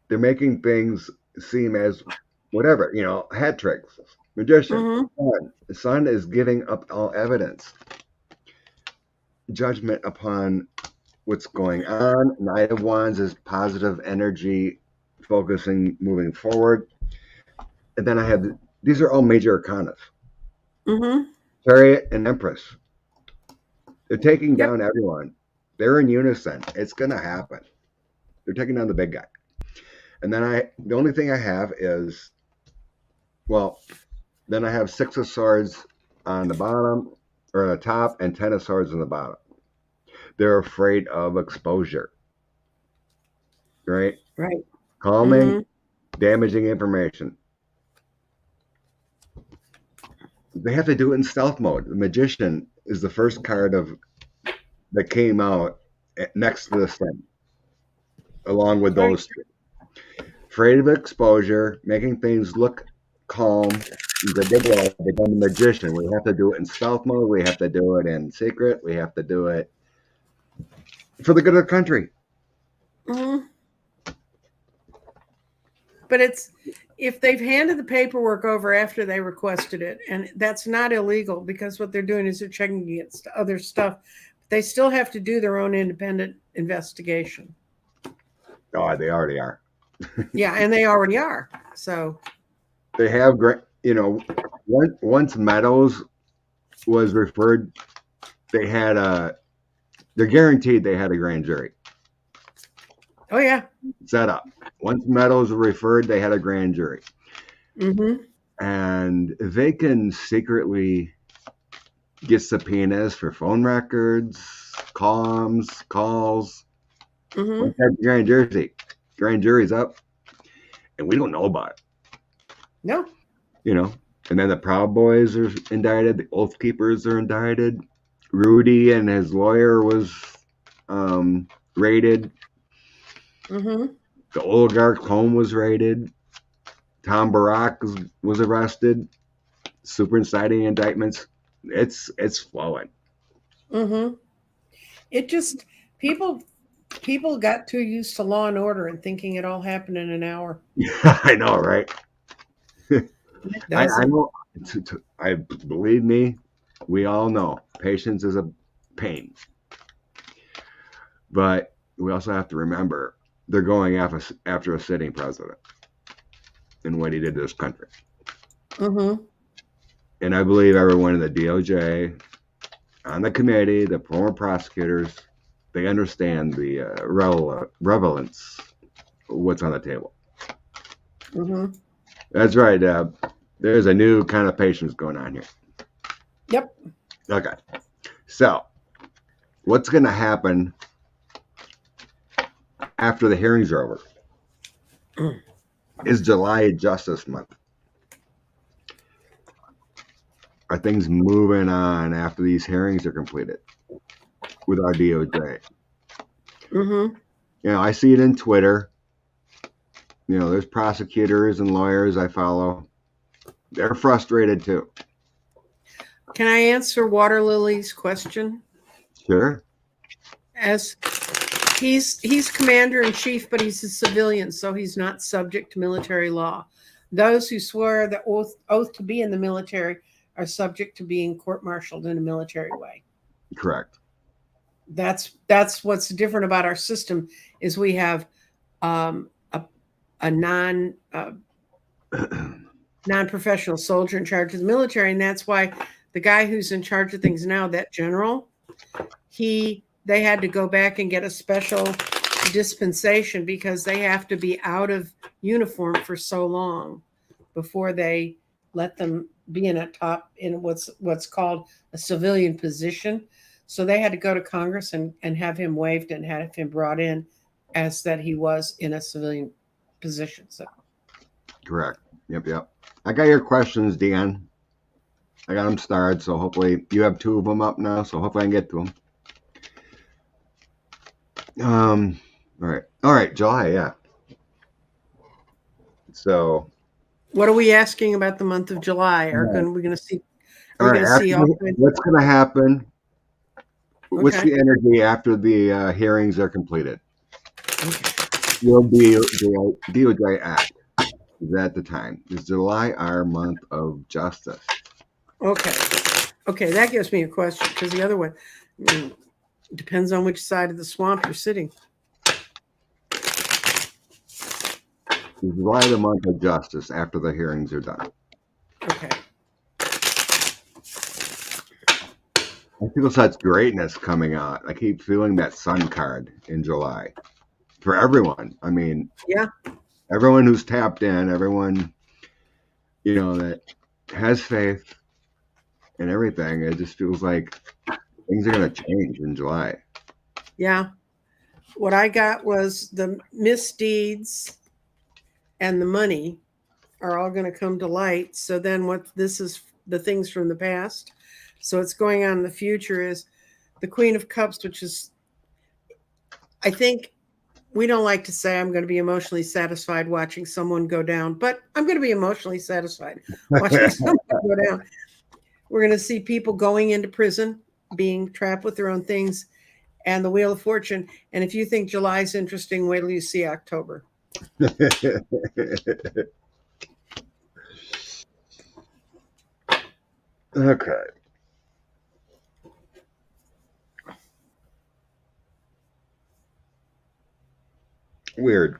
They're making things seem as whatever, hat tricks. Magician. Mm-hmm. Sun is giving up all evidence. Judgment upon what's going on. Knight of Wands is positive energy, focusing, moving forward. And then I have, these are all major arcana. Mm-hmm. Chariot and Empress. They're taking down everyone. They're in unison. It's going to happen. They're taking down the big guy. And then the only thing I have is, then I have 6 of Swords on the bottom, or the top, and 10 of Swords on the bottom. They're afraid of exposure. Right? Right. Calming, damaging information. They have to do it in stealth mode. The Magician is the first card that came out next to this thing, along with those two. Afraid of exposure, making things look calm. They become the Magician. We have to do it in stealth mode. We have to do it in secret. We have to do it for the good of the country. Mm-hmm. But if they've handed the paperwork over after they requested it, and that's not illegal because what they're doing is they're checking against other stuff. They still have to do their own independent investigation. Oh, they already are. Yeah, and they already are. So they have once Meadows was referred, they're guaranteed they had a grand jury. Oh yeah. Set up. Once Meadows were referred, they had a grand jury. Mm-hmm. And they can secretly get subpoenas for phone records, calls. Mm-hmm. Once that grand jury's up, and we don't know about it. No. And then the Proud Boys are indicted. The Oath Keepers are indicted. Rudy and his lawyer was raided. Mm-hmm. The oligarch's home was raided. Tom Barack was arrested. Super inciting indictments. It's flowing. Mm-hmm. It just people got too used to Law and Order and thinking it all happened in an hour. I know, right? I know. Believe me, we all know patience is a pain. But we also have to remember they're going after a sitting president and what he did to this country. Mm-hmm. And I believe everyone in the DOJ on the committee, the former prosecutors, they understand the relevance of what's on the table. Mm-hmm. That's right. There's a new kind of patience going on here. Yep. Okay. So, what's going to happen after the hearings are over? Is July Justice Month? Are things moving on after these hearings are completed with our DOJ? Mm-hmm. I see it in Twitter. There's prosecutors and lawyers I follow. They're frustrated too. Can I answer Water Lily's question? Sure. As he's commander in chief, but he's a civilian, so he's not subject to military law. Those who swear the oath to be in the military are subject to being court-martialed in a military way. Correct. That's what's different about our system is we have a non-professional soldier in charge of the military, and that's why the guy who's in charge of things now, that general, they had to go back and get a special dispensation because they have to be out of uniform for so long before they let them be in what's called a civilian position. So they had to go to Congress and have him waived and have him brought in as that he was in a civilian position. So correct. Yep. I got your questions, Dan. I got them starred, so hopefully you have 2 of them up now, so hopefully I can get to them. All right, July, yeah. So, what are we asking about the month of July? Are we going to see? What's going to happen? Okay. What's the energy after the hearings are completed? Okay. Will be the DOJ Act. Is at the time. Is July our month of justice? Okay, that gives me a question because the other one depends on which side of the swamp you're sitting. Is July the month of justice after the hearings are done? Okay. I feel such greatness coming out. I keep feeling that sun card in July for everyone. I mean, yeah. Everyone who's tapped in, everyone, that has faith and everything, it just feels like things are going to change in July. Yeah. What I got was the misdeeds and the money are all going to come to light. So then this is the things from the past. So what's going on in the future is the Queen of Cups, which is, I think, we don't like to say I'm going to be emotionally satisfied watching someone go down, but I'm going to be emotionally satisfied watching someone go down. We're going to see people going into prison, being trapped with their own things, and the Wheel of Fortune. And if you think July's interesting, wait till you see October. Okay. Weird.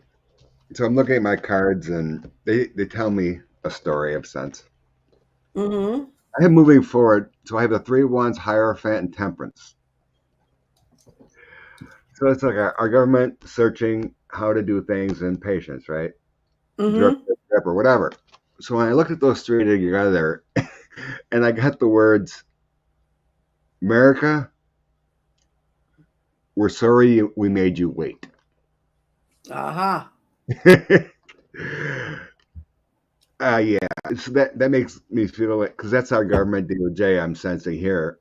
So I'm looking at my cards and they tell me a story of sense. Mm-hmm. I have moving forward. So I have the 3 wands, Hierophant, and Temperance. So it's like our government searching how to do things in patience, right? Mm-hmm. Drip, or whatever. So when I looked at those 3 together and I got the words, America, we're sorry we made you wait. Aha. Yeah, so that makes me feel like, because that's our government DOJ I'm sensing here,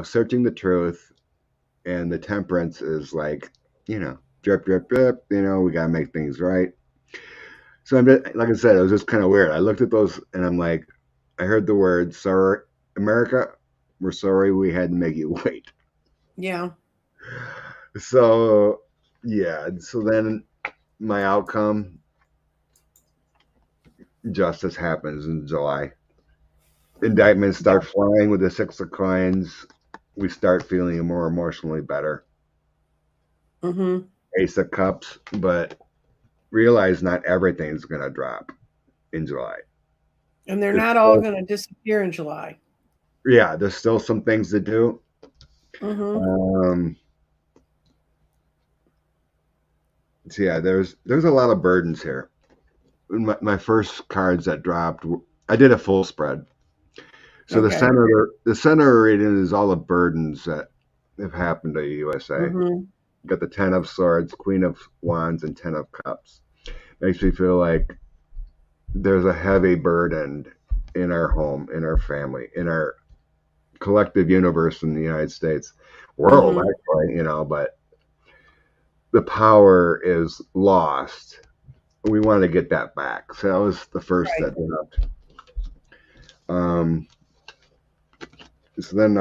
searching the truth, and the Temperance is like, drip, drip, drip, we got to make things right. So like I said, it was just kind of weird. I looked at those and I'm like, I heard the words, sorry, America, we're sorry we had to make you wait. Yeah. So, yeah, so then my outcome, justice happens in July. Indictments start flying with the 6 of coins. We start feeling more emotionally better. Mm-hmm. Ace of Cups, but realize not everything's going to drop in July. And they're not all going to disappear in July. Yeah, there's still some things to do. Mm-hmm. So yeah, there's a lot of burdens here. My first cards that dropped, I did a full spread. So Okay. the center reading is all the burdens that have happened to USA. Mm-hmm. Got the Ten of Swords, Queen of Wands, and Ten of Cups. Makes me feel like there's a heavy burden in our home, in our family, in our collective universe in the United States, world, Mm-hmm. actually, but the power is lost. We want to get that back. So that was the first Right. that dropped. Um, so then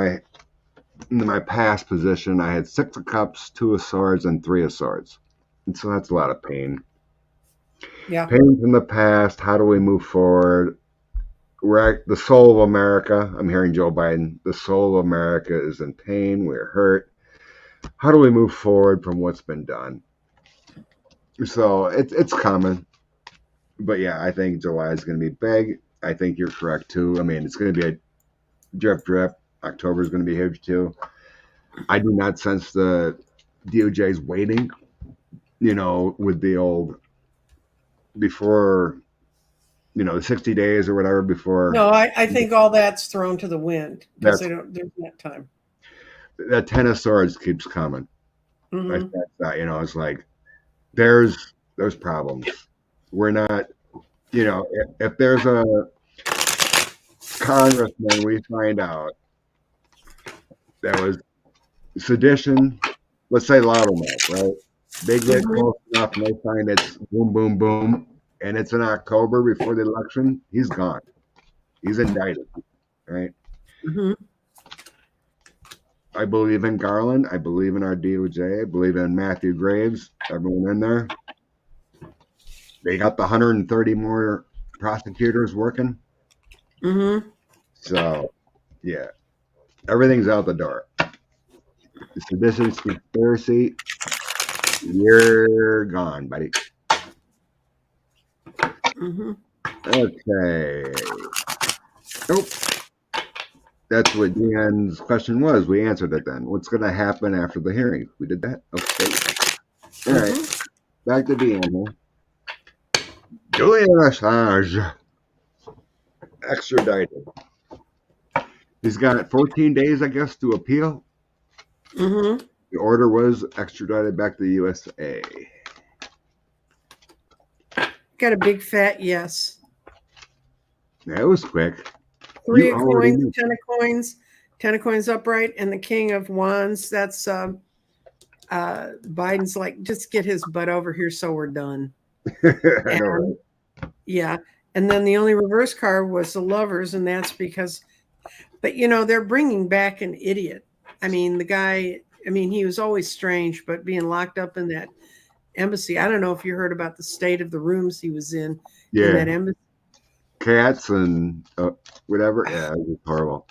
in my past position, I had Six of Cups, Two of Swords, and Three of Swords. And so that's a lot of pain. Yeah. Pain from the past. How do we move forward? We're the soul of America. I'm hearing Joe Biden. The soul of America is in pain. We're hurt. How do we move forward from what's been done? So it's common. But yeah, I think July is going to be big. I think you're correct too. I mean, it's going to be a drip drip. October is going to be huge too. I do not sense the DOJ's waiting, with the old before, the 60 days or whatever before No, I think all that's thrown to the wind because that's there's not time. that Ten of Swords keeps coming. I Mm-hmm. think that, it's like there's problems. We're not, if there's a congressman we find out that was sedition, let's say Loudermilk, right? They get Mm-hmm. close enough and they find it's boom, boom, boom, and it's in October before the election, he's gone. He's indicted, right? Mm-hmm. I believe in Garland. I believe in our DOJ. I believe in Matthew Graves, everyone in there. They got the 130 more prosecutors working. Mm-hmm. So, yeah, everything's out the door. Sedition, conspiracy, you're gone, buddy. Mm-hmm. Okay. Nope. That's what Deanne's question was. We answered it then. What's going to happen after the hearing? We did that? Okay. All right. Mm-hmm. Back to Deanne here. Julian Assange, extradited. He's got 14 days, I guess, to appeal. Mm-hmm. The order was extradited back to the USA. Got a big fat yes. That was quick. Three You of already coins, knew. 10 of coins, 10 of coins upright, and the King of Wands. That's Biden's like, just get his butt over here so we're done. I know, And right? yeah. And then the only reverse card was the Lovers, and that's because, but they're bringing back an idiot. I mean, the guy, he was always strange, but being locked up in that embassy, I don't know if you heard about the state of the rooms he was in Yeah. that embassy. Cats and whatever. Yeah, it was horrible.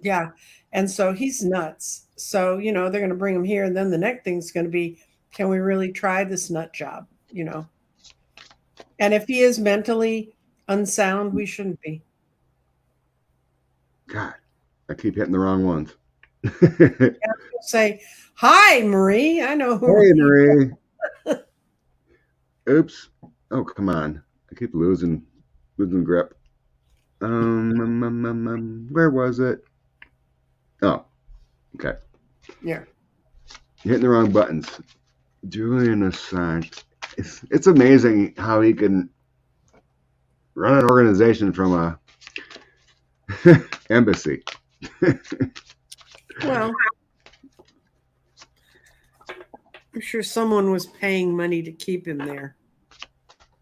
Yeah. And so he's nuts. So, they're going to bring him here. And then the next thing's going to be, can we really try this nut job? And if he is mentally unsound, we shouldn't be. God, I keep hitting the wrong ones. Say, hi, Marie. I know who Hey, Marie. Marie. Oops. Oh, come on. I keep losing grip. Where was it? Oh, okay. Yeah. Hitting the wrong buttons. Julian Assange. It's amazing how he can run an organization from a embassy. Well, I'm sure someone was paying money to keep him there.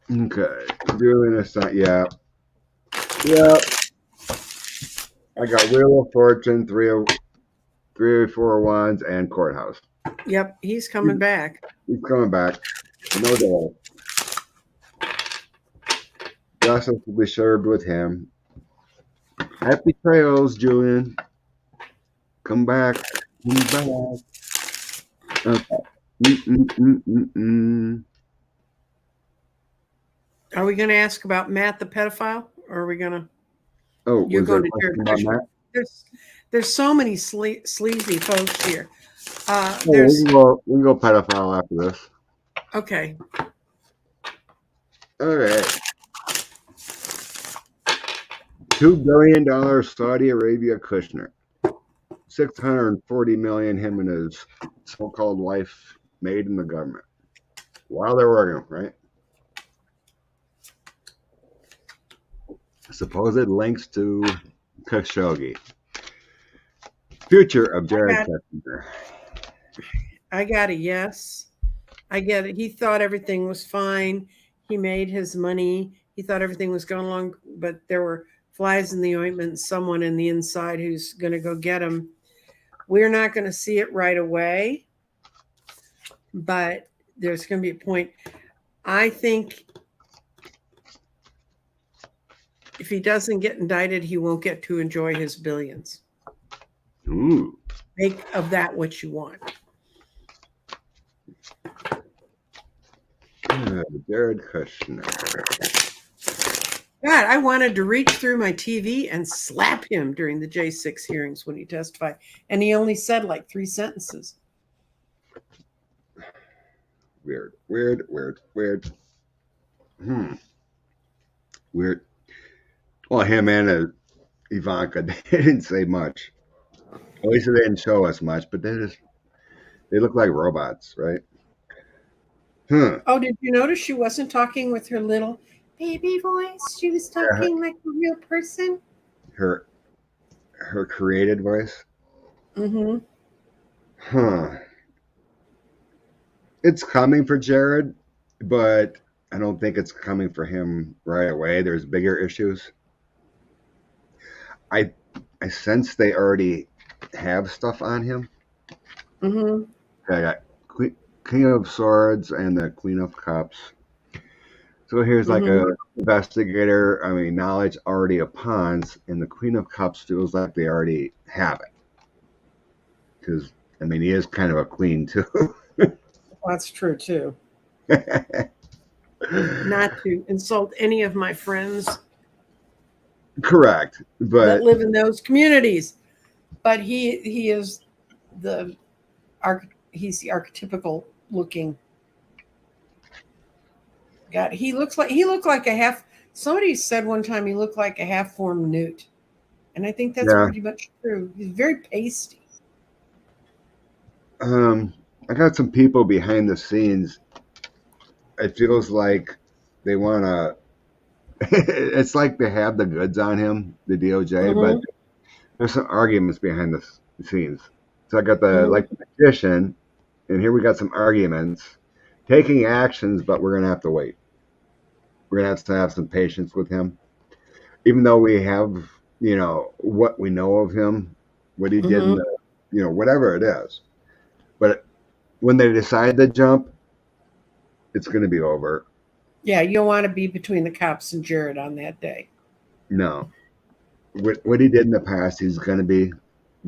Okay. Julian Assange. Yeah. Yep. I got Wheel of Fortune, three of four wands, and Courthouse. Yep, he's coming back. He's coming back. No doubt. Justice will be served with him. Happy trails, Julian. Come back. Come back. Okay. Are we going to ask about Matt the pedophile, or are we going to? Oh, You're was there going a to question Jared about Kushner. Matt? there's so many sleazy folks here. Oh, There's we can go pedophile after this. okay. All right. $2 billion Saudi Arabia Kushner. 640 million him and his so-called wife made in the government while they're working, right? Supposed links to Khashoggi. Future of Jared Kushner. I got a yes. I get it. He thought everything was fine. He made his money. He thought everything was going along, but there were flies in the ointment, someone in the inside who's going to go get him. We're not going to see it right away, but there's going to be a point. I think if he doesn't get indicted, he won't get to enjoy his billions. Ooh. Make of that what you want. Jared Kushner. God, I wanted to reach through my TV and slap him during the J6 hearings when he testified. And he only said like 3 sentences. Weird. Weird. Well, him and Ivanka, they didn't say much. At least they didn't show us much, but they look like robots, right? Oh, did you notice she wasn't talking with her little baby voice? She was talking like a real person. Her created voice? Mm-hmm. It's coming for Jared, but I don't think it's coming for him right away. There's bigger issues. I sense they already have stuff on him. Mm-hmm. I got King of Swords and the Queen of Cups. So here's like a investigator. I mean, knowledge already upon, and the Queen of Cups feels like they already have it. Because, I mean, he is kind of a queen, too. That's true, too. Not to insult any of my friends. Correct. But that live in those communities. But he is he's the archetypical looking. God, he looked like a half. Somebody said one time he looked like a half-formed newt, and I think that's pretty much true. He's very pasty. I got some people behind the scenes. It feels like they want to. It's like they have the goods on him, the DOJ, but there's some arguments behind the scenes. So I got the magician, and here we got some arguments, taking actions, but we're gonna have to wait. We're gonna have to have some patience with him, even though we have, what we know of him, what he did, in the, whatever it is. But when they decide to jump, it's going to be over. Yeah, you don't want to be between the cops and Jared on that day. No. What he did in the past, he's going to be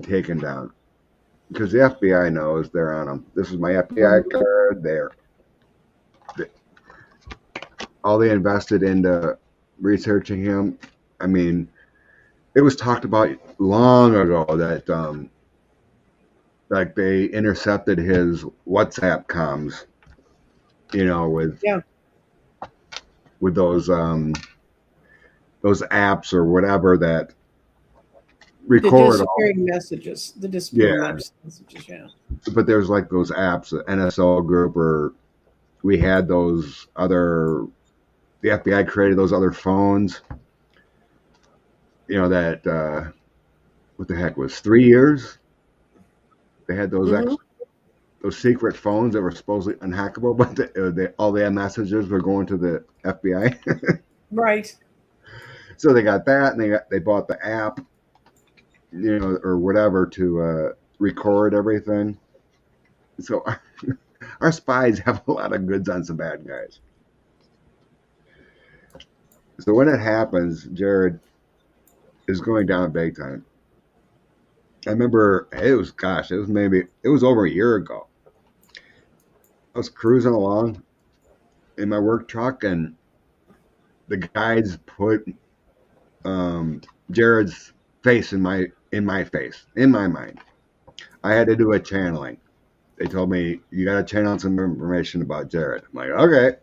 taken down. Because the FBI knows they're on him. This is my FBI card there. All they invested into researching him. I mean, it was talked about long ago that like they intercepted his WhatsApp comms, with those apps or whatever that record the disappearing messages, yeah. But there's like those apps, the NSO group, or we had those other. The FBI created those other phones. That what the heck was 3 years? They had those those secret phones that were supposedly unhackable, but all their messages were going to the FBI. Right. So they got that, and they bought the app, or whatever to record everything. So our spies have a lot of goods on some bad guys. So when it happens, Jared is going down big time. I remember it was over a year ago. I was cruising along in my work truck, and the guides put Jared's face in my in my face, in my mind. I had to do a channeling. They told me, you got to channel some information about Jared. I'm like, okay.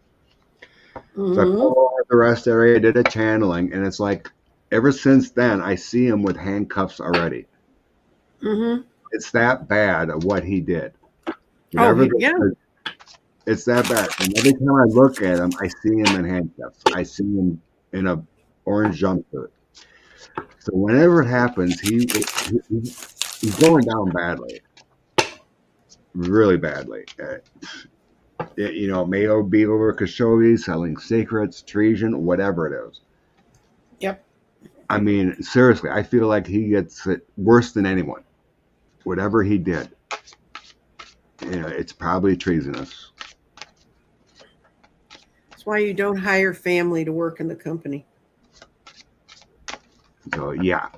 So I pulled over the rest area, did a channeling, and it's like, ever since then, I see him with handcuffs already. It's that bad of what he did. Whatever it's that bad. And every time I look at him, I see him in handcuffs. I see him in a orange jumpsuit. So whenever it happens, he's going down badly, really badly. It may be over Khashoggi, selling secrets, treason, whatever it is. Yep. I mean, seriously, I feel like he gets it worse than anyone. Whatever he did, it's probably treasonous. That's why you don't hire family to work in the company. So, yeah.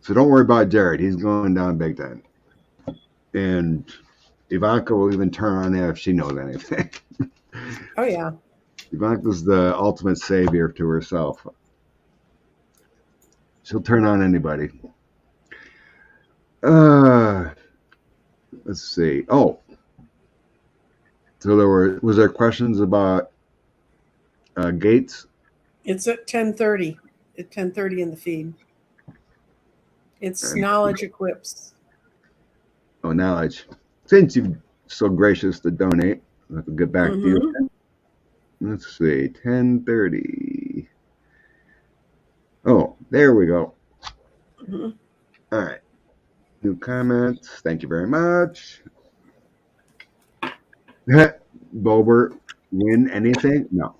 So don't worry about Jared. He's going down big time. And Ivanka will even turn on that if she knows anything. Oh, yeah. Ivanka's the ultimate savior to herself. She'll turn on anybody. Let's see. Oh. So was there questions about Gates? It's at 10:30. At 10:30 in the feed. It's Knowledge Equips. Oh, Knowledge. Since you're so gracious to donate, I'll have to get back to you. Let's see. 10:30. Oh, there we go. All right. New comments. Thank you very much. Bober win anything? No.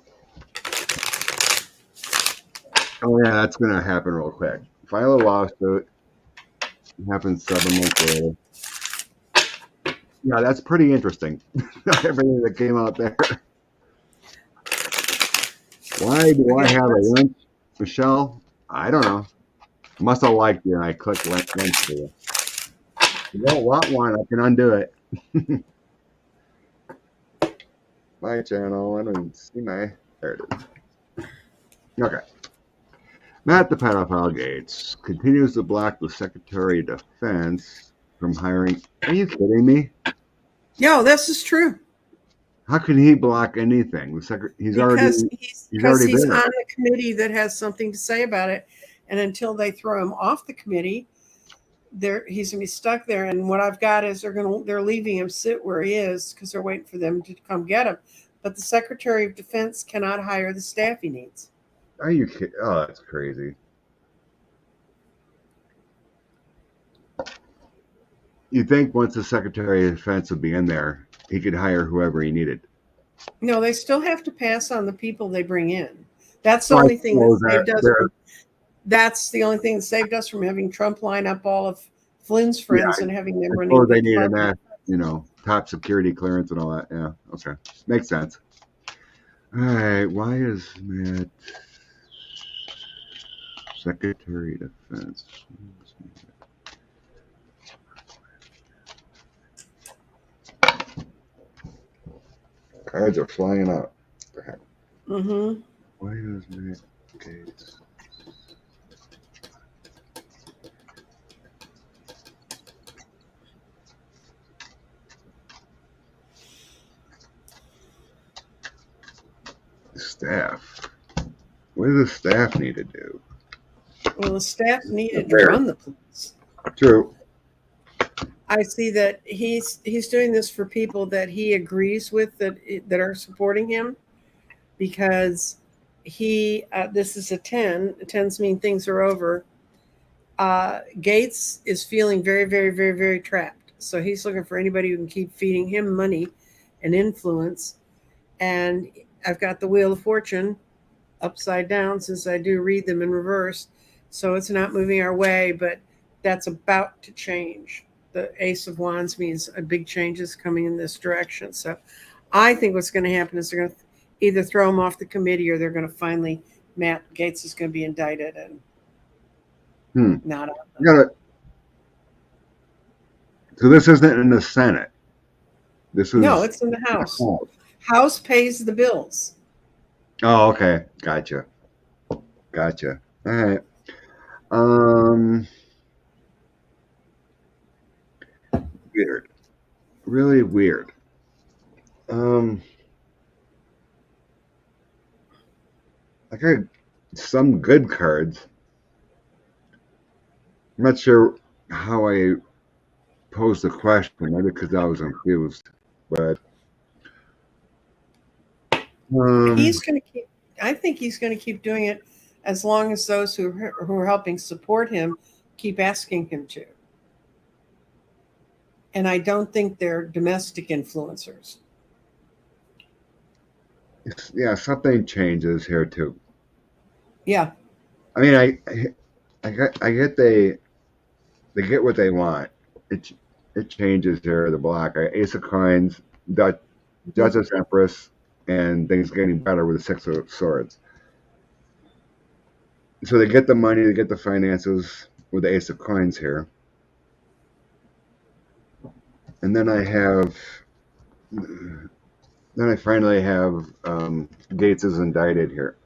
Oh, yeah, that's going to happen real quick. File a lawsuit. It happens 7 months later. Yeah, that's pretty interesting. Everything that came out there. Why do I have a link, Michelle? I don't know. I must have liked you and I clicked link for you. If you don't want one, I can undo it. My channel. I don't even see my. There it is. Okay. Matt the Pedophile Gates continues to block the Secretary of Defense from hiring. Are you kidding me? No, this is true. How can he block anything? He's already on there. The committee that has something to say about it, and until they throw him off the committee, he's gonna be stuck there. And what I've got is they're leaving him sit where he is because they're waiting for them to come get him. But the Secretary of Defense cannot hire the staff he needs. Are you kidding? Oh, that's crazy. You'd think once the Secretary of Defense would be in there, he could hire whoever he needed. No, they still have to pass on the people they bring in. That's the only thing that saved us. That's the only thing that saved us from having Trump line up all of Flynn's friends and having them running. They need a top security clearance and all that. Yeah, okay, makes sense. All right, why is Matt Secretary of Defense? Cards are flying out. Why is Matt Gates? Staff. What does the staff need to do? Well, the staff needed to run the police. True. I see that he's doing this for people that he agrees with that are supporting him, because this is a 10. 10s mean things are over. Gates is feeling very, very, very, very trapped. So he's looking for anybody who can keep feeding him money and influence. And I've got the Wheel of Fortune upside down, since I do read them in reverse. So it's not moving our way, but that's about to change. The Ace of Wands means a big change is coming in this direction. So I think what's going to happen is they're going to either throw him off the committee, or they're going to finally, Matt Gates is going to be indicted and not out. So this isn't in the Senate. No, it's in the House. House pays the bills. Oh, okay. Gotcha. All right. weird. Really weird. I got some good cards. I'm not sure how I posed the question, maybe because I was confused. But He's going to keep. I think he's going to keep doing it as long as those who are helping support him keep asking him to. And I don't think they're domestic influencers. yeah, something changes here too. Yeah. I mean, I get they get what they want. It changes here. The block, Ace of Coins, Duchess Empress, and things getting better with the Six of Swords. So they get the money, they get the finances with the Ace of Coins here, and then I finally have Gates is indicted here.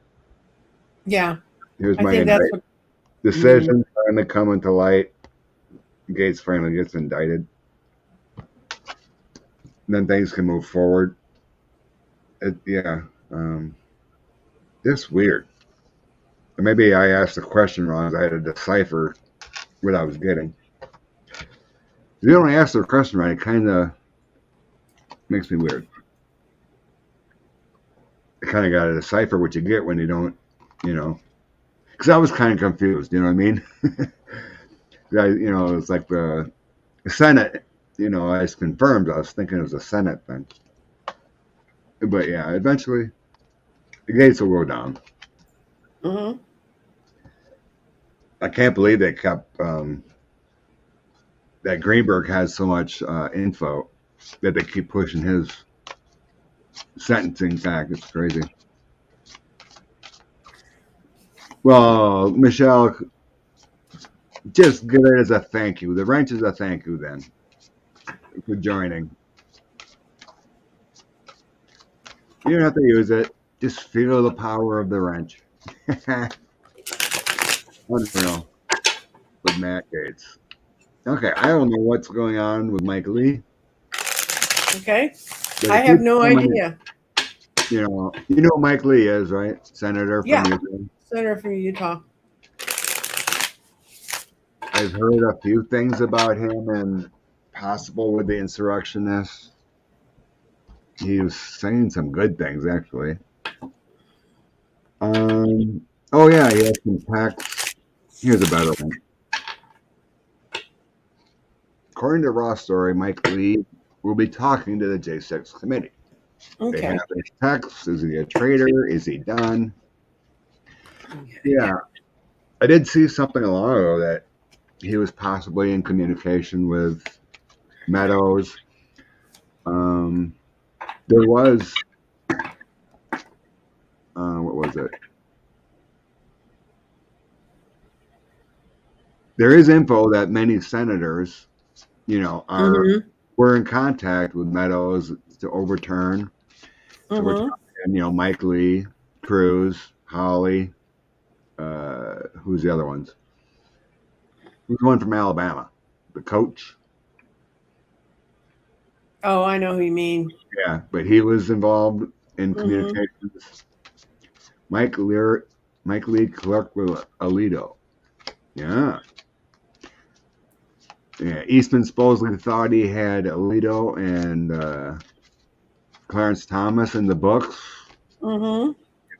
Yeah. Here's I my think that's what. decision finally coming to light. Gates finally gets indicted. And then things can move forward. It's weird. Maybe I asked the question wrong. I had to decipher what I was getting. If you don't ask the question right, it kind of makes me weird. I kind of got to decipher what you get when you don't, because I was kind of confused. You know what I mean? It's like the Senate. I was confirmed. I was thinking it was a Senate thing. But yeah, eventually the gates will go down. Mm-hmm. I can't believe they kept that Greenberg has so much info that they keep pushing his sentencing back. It's crazy. Well, Michelle, just give it as a thank you. The wrench is a thank you then for joining. You don't have to use it. Just feel the power of the wrench. Unreal with Matt Gates. Okay, I don't know what's going on with Mike Lee. Okay. I have no idea. You know who Mike Lee is, right? Senator from Utah. Senator from Utah. I've heard a few things about him and possible with the insurrectionists. He was saying some good things, actually. Oh yeah, he has some texts. Here's a better one. According to Raw Story, Mike Lee will be talking to the J6 committee. Okay. They have his texts. Is he a traitor? Is he done? Yeah. I did see something a while ago that he was possibly in communication with Meadows. There was, what was it? There is info that many senators, were in contact with Meadows to overturn. So we're talking, Mike Lee, Cruz, Hawley. Who's the other ones? Who's the one from Alabama? The coach? Oh, I know who you mean. Yeah, but he was involved in communications. Mike Lee clerked with Alito. Yeah. Yeah, Eastman supposedly thought he had Alito and Clarence Thomas in the books.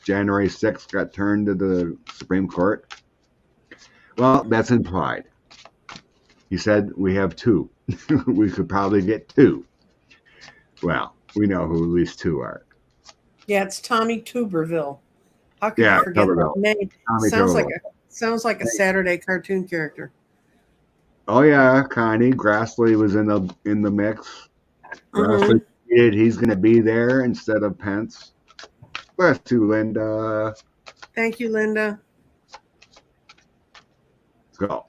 January 6th got turned to the Supreme Court. Well, that's implied. He said we have two. We could probably get two. Well, we know who at least two are. Yeah, it's Tommy Tuberville. How could you forget that name? Sounds like a Saturday cartoon character. Oh yeah, Connie Grassley was in the mix. Grassley tweeted he's going to be there instead of Pence. Bless you, Linda. Thank you, Linda. Let's go.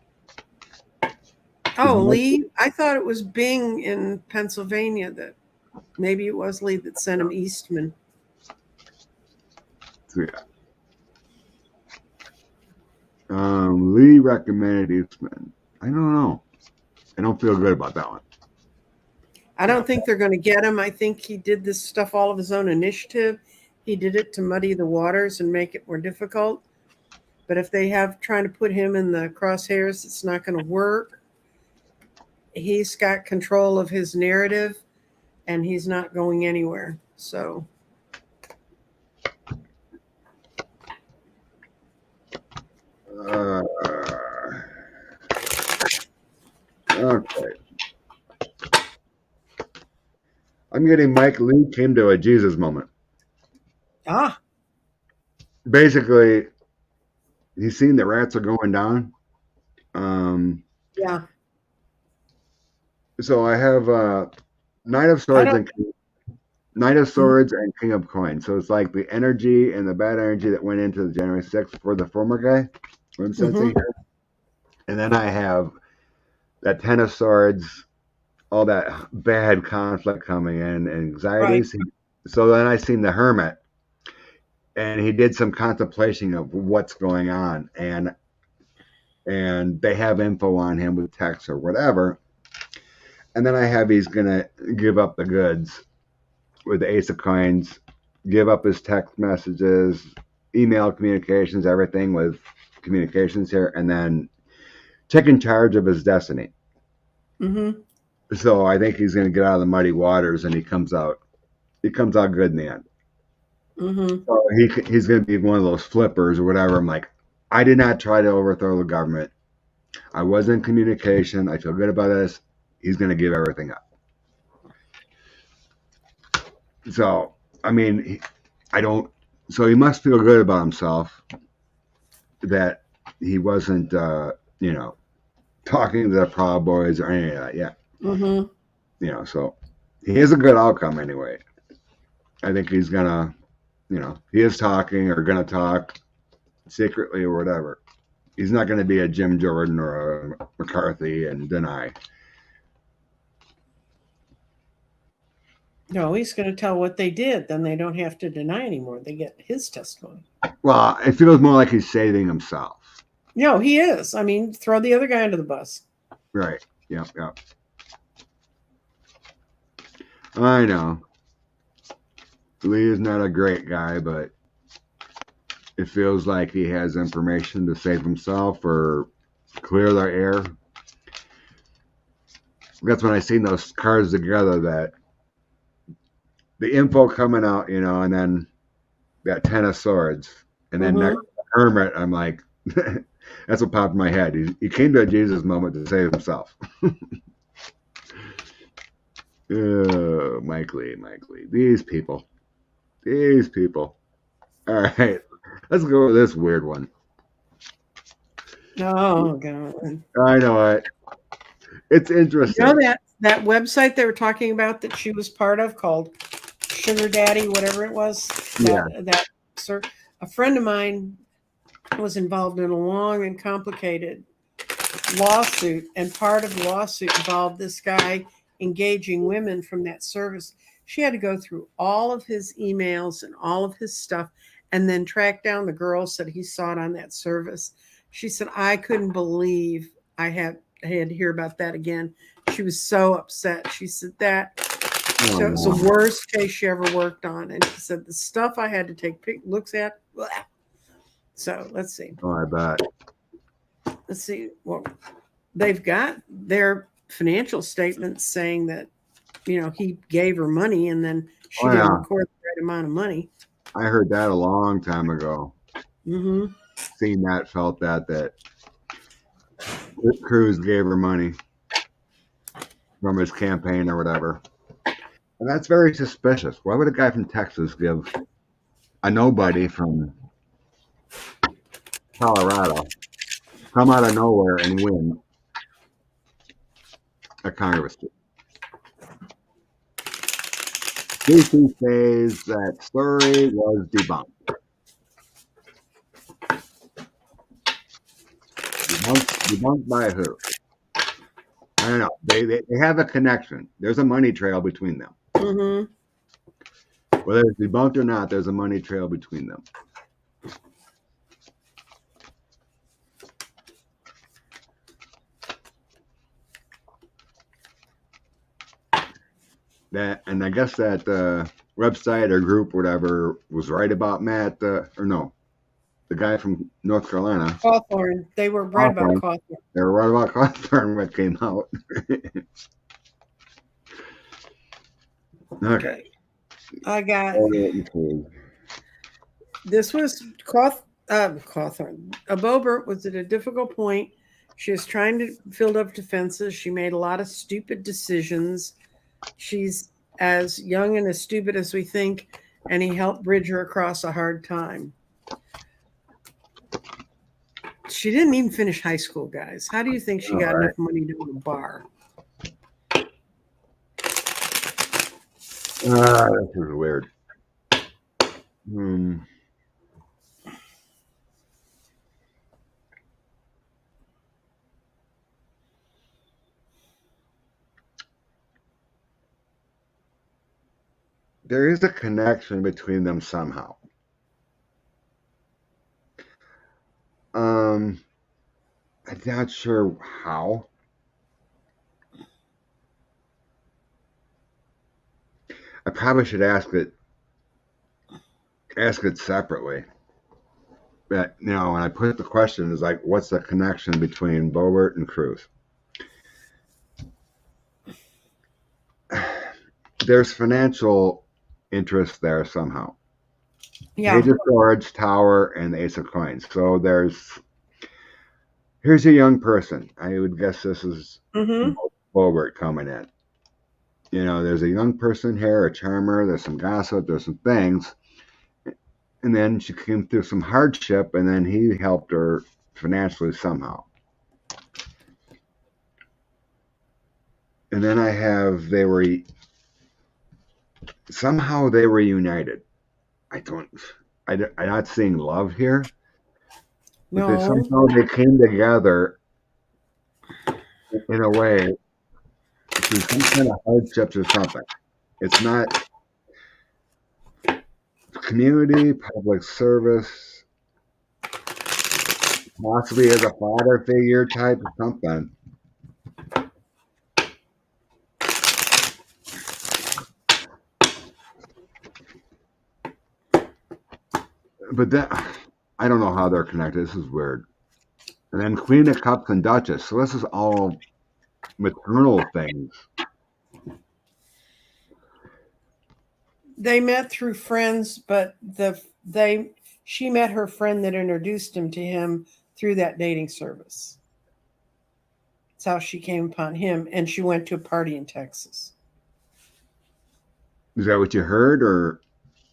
Oh, Lee. I thought it was Bing in Pennsylvania that maybe it was Lee that sent him Eastman. Yeah. Lee recommended Eastman. I don't know. I don't feel good about that one. I don't think they're going to get him. I think he did this stuff all of his own initiative. He did it to muddy the waters and make it more difficult. But if they have trying to put him in the crosshairs, it's not going to work. He's got control of his narrative and he's not going anywhere. So okay. I'm getting Mike Lee came to a Jesus moment. Basically, he's seen the rats are going down. Yeah. So I have Knight of Swords and King of Coins. So it's like the energy and the bad energy that went into the January 6th for the former guy. What I'm sensing here. And then I have that Ten of Swords, all that bad conflict coming in, and anxieties. Right. So then I seen the Hermit, and he did some contemplation of what's going on, and they have info on him with text or whatever. And then I have he's gonna give up the goods with the Ace of Coins, give up his text messages, email communications, everything with communications here, and then taking charge of his destiny. Mm-hmm. So I think he's going to get out of the muddy waters, and he comes out good in the end. Mm-hmm. So he's going to be one of those flippers or whatever. I'm like, I did not try to overthrow the government. I was in communication. I feel good about this. He's going to give everything up. So, I mean, so he must feel good about himself that he wasn't, talking to the Proud Boys or any of that yet. Mm-hmm. So he has a good outcome anyway. I think he's gonna, he is talking or gonna talk secretly or whatever. He's not gonna be a Jim Jordan or a McCarthy and deny. No, he's going to tell what they did. Then they don't have to deny anymore. They get his testimony. Well, it feels more like he's saving himself. No, he is. I mean, throw the other guy under the bus. Right. Yep. I know. Lee is not a great guy, but it feels like he has information to save himself or clear the air. That's when I seen those cards together, that the info coming out, and then that Ten of Swords, and then next Hermit. I'm like, that's what popped in my head. He came to a Jesus moment to save himself. Mike Lee. These people. All right, let's go with this weird one. Oh, God. I know it. It's interesting. You know that website they were talking about that she was part of called Sugar Daddy, whatever it was? A friend of mine was involved in a long and complicated lawsuit, and part of the lawsuit involved this guy engaging women from that service. She had to go through all of his emails and all of his stuff and then track down the girls that he sought on that service. She said, I couldn't believe I had to hear about that again. She was so upset. She said that it was the worst case she ever worked on. And she said, the stuff I had to take looks at. Blah. So let's see. Oh, I bet. Let's see. Well, they've got their financial statements saying that, he gave her money and then she didn't record the right amount of money. I heard that a long time ago. Mm-hmm. Seen that, felt that Cruz gave her money from his campaign or whatever. And that's very suspicious. Why would a guy from Texas give a nobody from Colorado come out of nowhere and win a Congress seat? DC says that story was debunked. Debunked by who? I don't know. They have a connection. There's a money trail between them. Mm-hmm. Whether it's debunked or not, there's a money trail between them. and I guess that website or group, whatever, was right about Matt, or no, the guy from North Carolina. Cawthorn. They were right about Cawthorn. They were right about Cawthorn when it came out. Okay. I got this was Cawthorn. A Boebert was at a difficult point. She was trying to build up defenses. She made a lot of stupid decisions. She's as young and as stupid as we think, and he helped bridge her across a hard time. She didn't even finish high school, guys. How do you think she got enough money to own a bar? This is weird. There is a connection between them somehow. I'm not sure how. I probably should ask it separately. But when I put the question, is like, what's the connection between Boebert and Cruz? There's financial interest there somehow. Yeah. Page of Swords, Tower, and the Ace of Coins. So here's a young person. I would guess this is Boebert coming in. There's a young person here, a charmer, there's some gossip, there's some things. And then she came through some hardship, and then he helped her financially somehow. And then I have they were united. I'm not seeing love here. No. But somehow they came together in a way through some kind of hardships or something. It's not community, public service, possibly as a father figure type of something. But I don't know how they're connected. This is weird. And then Queen of Cups and Duchess. So this is all maternal things. They met through friends, but she met her friend that introduced him to him through that dating service. That's how she came upon him, and she went to a party in Texas. Is that what you heard, or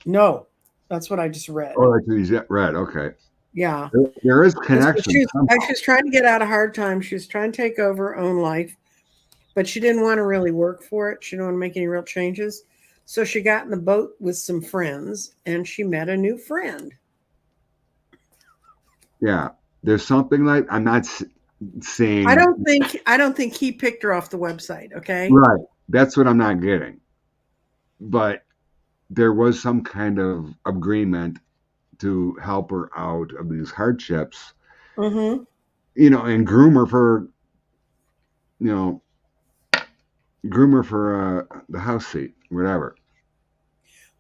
no? That's what I just read. Oh, you read. Okay. Yeah. There is connection. She was trying to get out of hard times. She was trying to take over her own life, but she didn't want to really work for it. She didn't want to make any real changes. So she got in the boat with some friends, and she met a new friend. Yeah. There's something like, I'm not saying. I don't think he picked her off the website. Okay. Right. That's what I'm not getting. But there was some kind of agreement to help her out of these hardships, and groom her for, the House seat, whatever.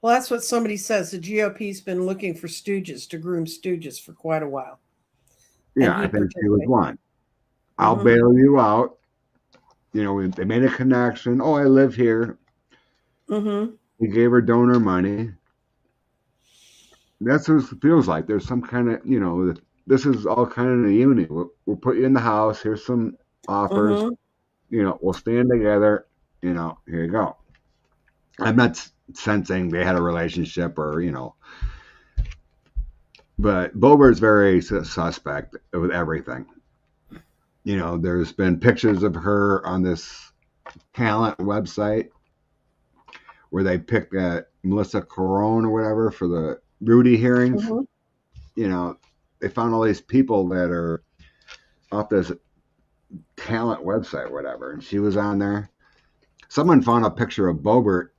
Well, that's what somebody says. The GOP's been looking for stooges to groom stooges for quite a while. Yeah, I think she was one. I'll bail you out. They made a connection. Oh, I live here. He gave her donor money. That's what it feels like. There's some kind of, this is all kind of a unity. We'll put you in the house. Here's some offers. We'll stand together. Here you go. I'm not sensing they had a relationship or, but Boebert's very suspect with everything. There's been pictures of her on this talent website where they picked Melissa Corone or whatever for the Rudy hearings. They found all these people that are off this talent website, whatever, and she was on there. Someone found a picture of Boebert,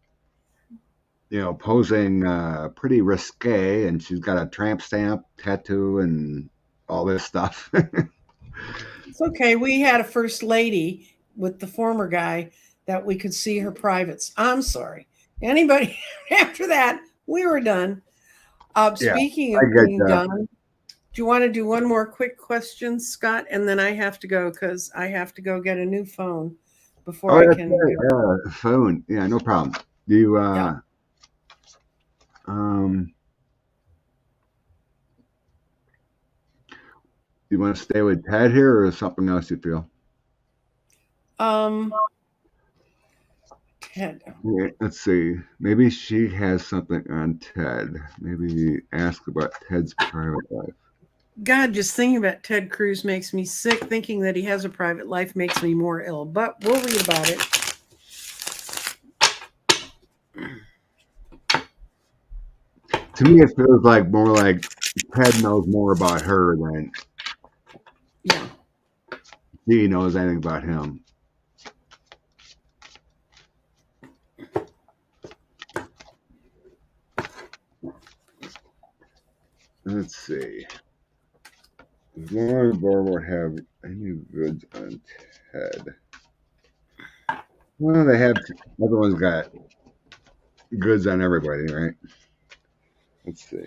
posing pretty risque, and she's got a tramp stamp tattoo and all this stuff. It's okay. We had a first lady with the former guy that we could see her privates. I'm sorry. Anybody after that, we were done. Yeah, Speaking I of get being that. done, do you want to do one more quick question, Scott? And then I have to go because I have to go get a new phone before Oh, I that's can right. go. Phone. Yeah, no problem. Do you Yeah. um you want to stay with Ted here, or something else you feel? Um, Ted. Yeah, let's see. Maybe she has something on Ted. Maybe ask about Ted's private life. God, just thinking about Ted Cruz makes me sick. Thinking that he has a private life makes me more ill. But we'll read about it. To me, it feels like more like Ted knows more about her than Yeah. he knows anything about him. Let's see. Does Lauren Barber have any goods on Ted? Well, they have. Everyone's got goods on everybody, right? Let's see.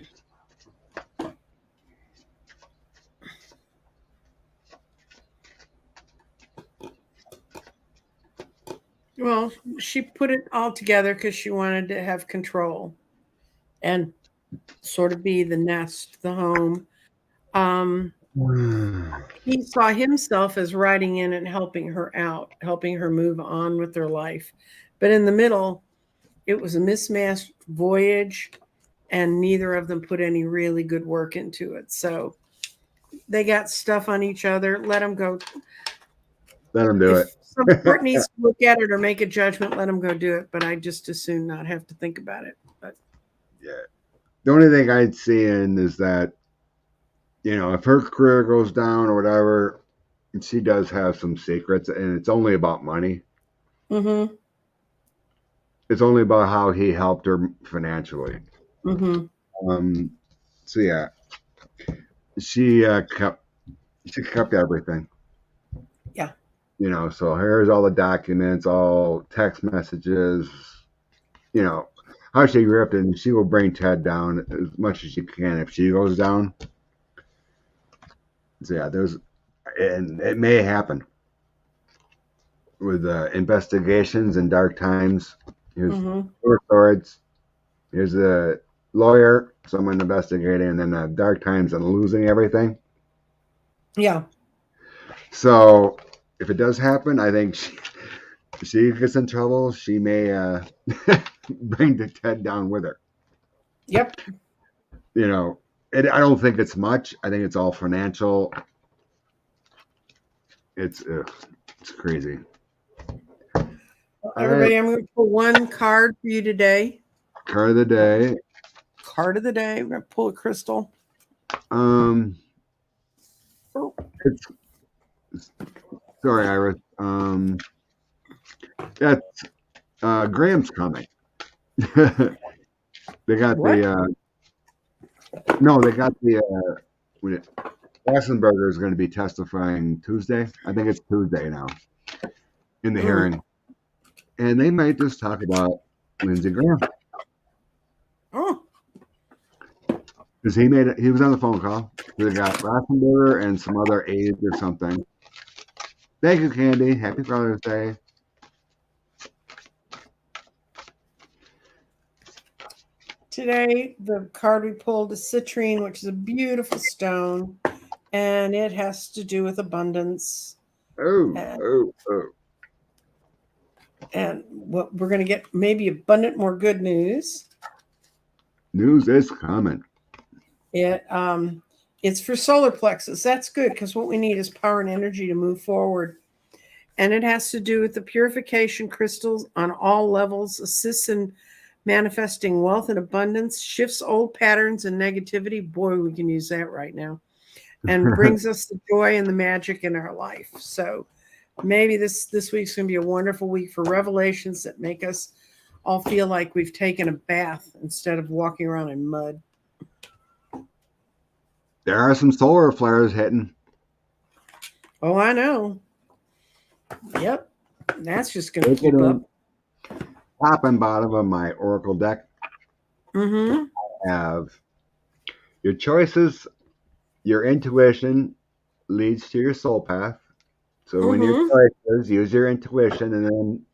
Well, she put it all together because she wanted to have control and sort of be the nest, the home. Um, he saw himself as riding in and helping her out, helping her move on with her life. But in the middle, it was a mismatched voyage, and neither of them put any really good work into it. So they got stuff on each other. Let them go. Let him do If it. some court needs to look at it or make a judgment, let them go do it. But I just as soon not have to think about it. But Yeah. The only thing I'd see in is that, if her career goes down or whatever, she does have some secrets, and it's only about money. mm-hmm, It's only about how he helped her financially. mm-hmm. Um, so yeah, she kept everything. Yeah. So here's all the documents, all text messages. How she grew up, and she will bring Ted down as much as she can if she goes down. So yeah, and it may happen with investigations and dark times. Here's Mm-hmm. short swords. Here's a lawyer, someone investigating, and then dark times and losing everything. Yeah. So if it does happen, I think she gets in trouble. She may bring the Ted down with her. Yep. I don't think it's much. I think it's all financial. It's crazy. All right, Everybody, I'm going to pull one card for you today. card of the day. Card of the day. We're going to pull a crystal. Um, Oh. Sorry, Iris. That's Graham's coming. They got What? no, they got Assenberger is going to be testifying Tuesday. I think it's Tuesday now in the hearing, and they might just talk about Lindsey Graham Oh. because he was on the phone call. They got Rassenberger and some other aides or something. Thank you, Candy. Happy Father's Day. Today, the card we pulled is citrine, which is a beautiful stone, and it has to do with abundance. Oh. And what we're going to get maybe abundant more good news. News is coming. It's for solar plexus. That's good because what we need is power and energy to move forward. And it has to do with the purification crystals on all levels, assists in manifesting wealth and abundance, shifts old patterns and negativity. Boy, we can use that right now. And brings us the joy and the magic in our life. So maybe this week's going to be a wonderful week for revelations that make us all feel like we've taken a bath instead of walking around in mud. There are some solar flares hitting. Oh, I know. Yep. That's just going to keep up. Top and bottom of my Oracle deck have your choices, your intuition leads to your soul path. So in your choices, use your intuition, and then,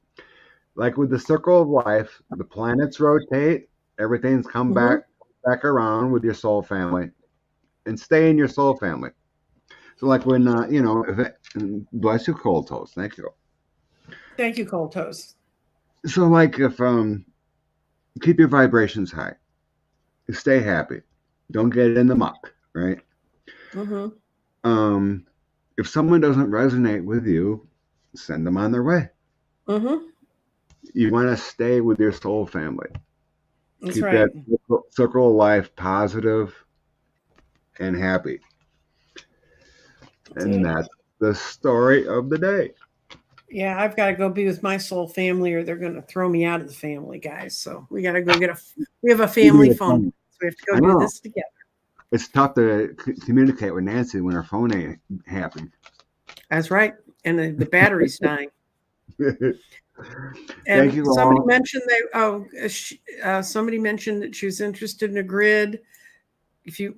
like with the circle of life, the planets rotate, everything's come back around with your soul family, and stay in your soul family. So, like when bless you, Cold Toast. Thank you. Thank you, Cold Toast. So, like if keep your vibrations high, stay happy, don't get in the muck, right? If someone doesn't resonate with you, send them on their way. You want to stay with your soul family. That's keep right. that circle of life positive and happy. And that's the story of the day. Yeah, I've got to go be with my soul family, or they're going to throw me out of the family, guys. So we got to go we have a family phone, so we have to go do this together. It's tough to communicate with Nancy when her phone ain't happy. That's right, and the battery's dying. Thank you. Somebody mentioned somebody mentioned that she was interested in a grid. If you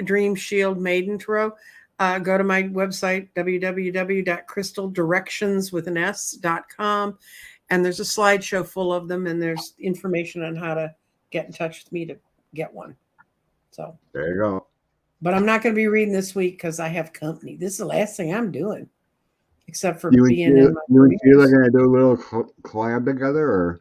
Dream Shield Maiden Tarot, go to my website, www.crystaldirections.com, and there's a slideshow full of them, and there's information on how to get in touch with me to get one. So there you go. But I'm not going to be reading this week because I have company. This is the last thing I'm doing, except for being in my. You and Sheila going to do a little collab together, or?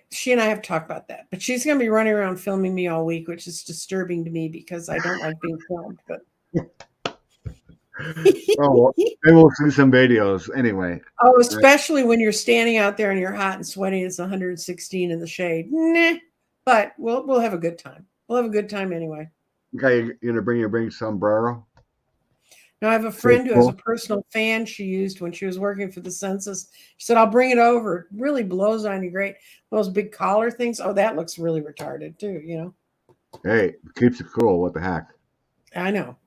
She and I have talked about that, but she's going to be running around filming me all week, which is disturbing to me because I don't like being filmed. But well, maybe we'll see some videos anyway. Oh, especially when you're standing out there and you're hot and sweaty. It's 116 in the shade. Nah, but we'll have a good time. We'll have a good time anyway. Okay, you're going to bring your sombrero? Now, I have a friend who has a personal fan she used when she was working for the census. She said, I'll bring it over. It really blows on you great. Those big collar things. Oh, that looks really retarded too, you know. Hey, it keeps it cool. What the heck? I know.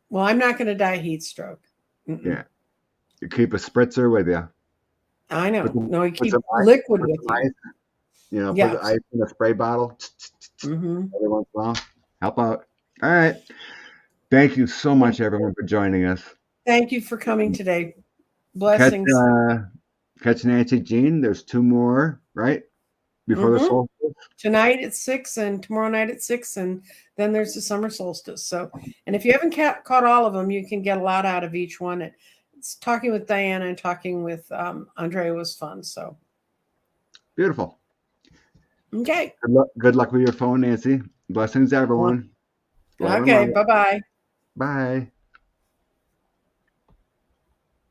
Well, I'm not going to die heat stroke. Yeah. You keep a spritzer with you. I know. You keep liquid with you. Ice, put the ice in a spray bottle. Every once in a while. Help out. All right. Thank you so much, everyone, for joining us. Thank you for coming today. Blessings. Catch Nancy Jean. There's 2 more, right? Before the solstice. Tonight at 6 and tomorrow night at 6, and then there's the summer solstice. So, and if you haven't caught all of them, you can get a lot out of each one. Talking with Diana and talking with Andrea was fun. So beautiful. Okay. Good luck with your phone, Nancy. Blessings, everyone. Okay. Bye-bye. Bye.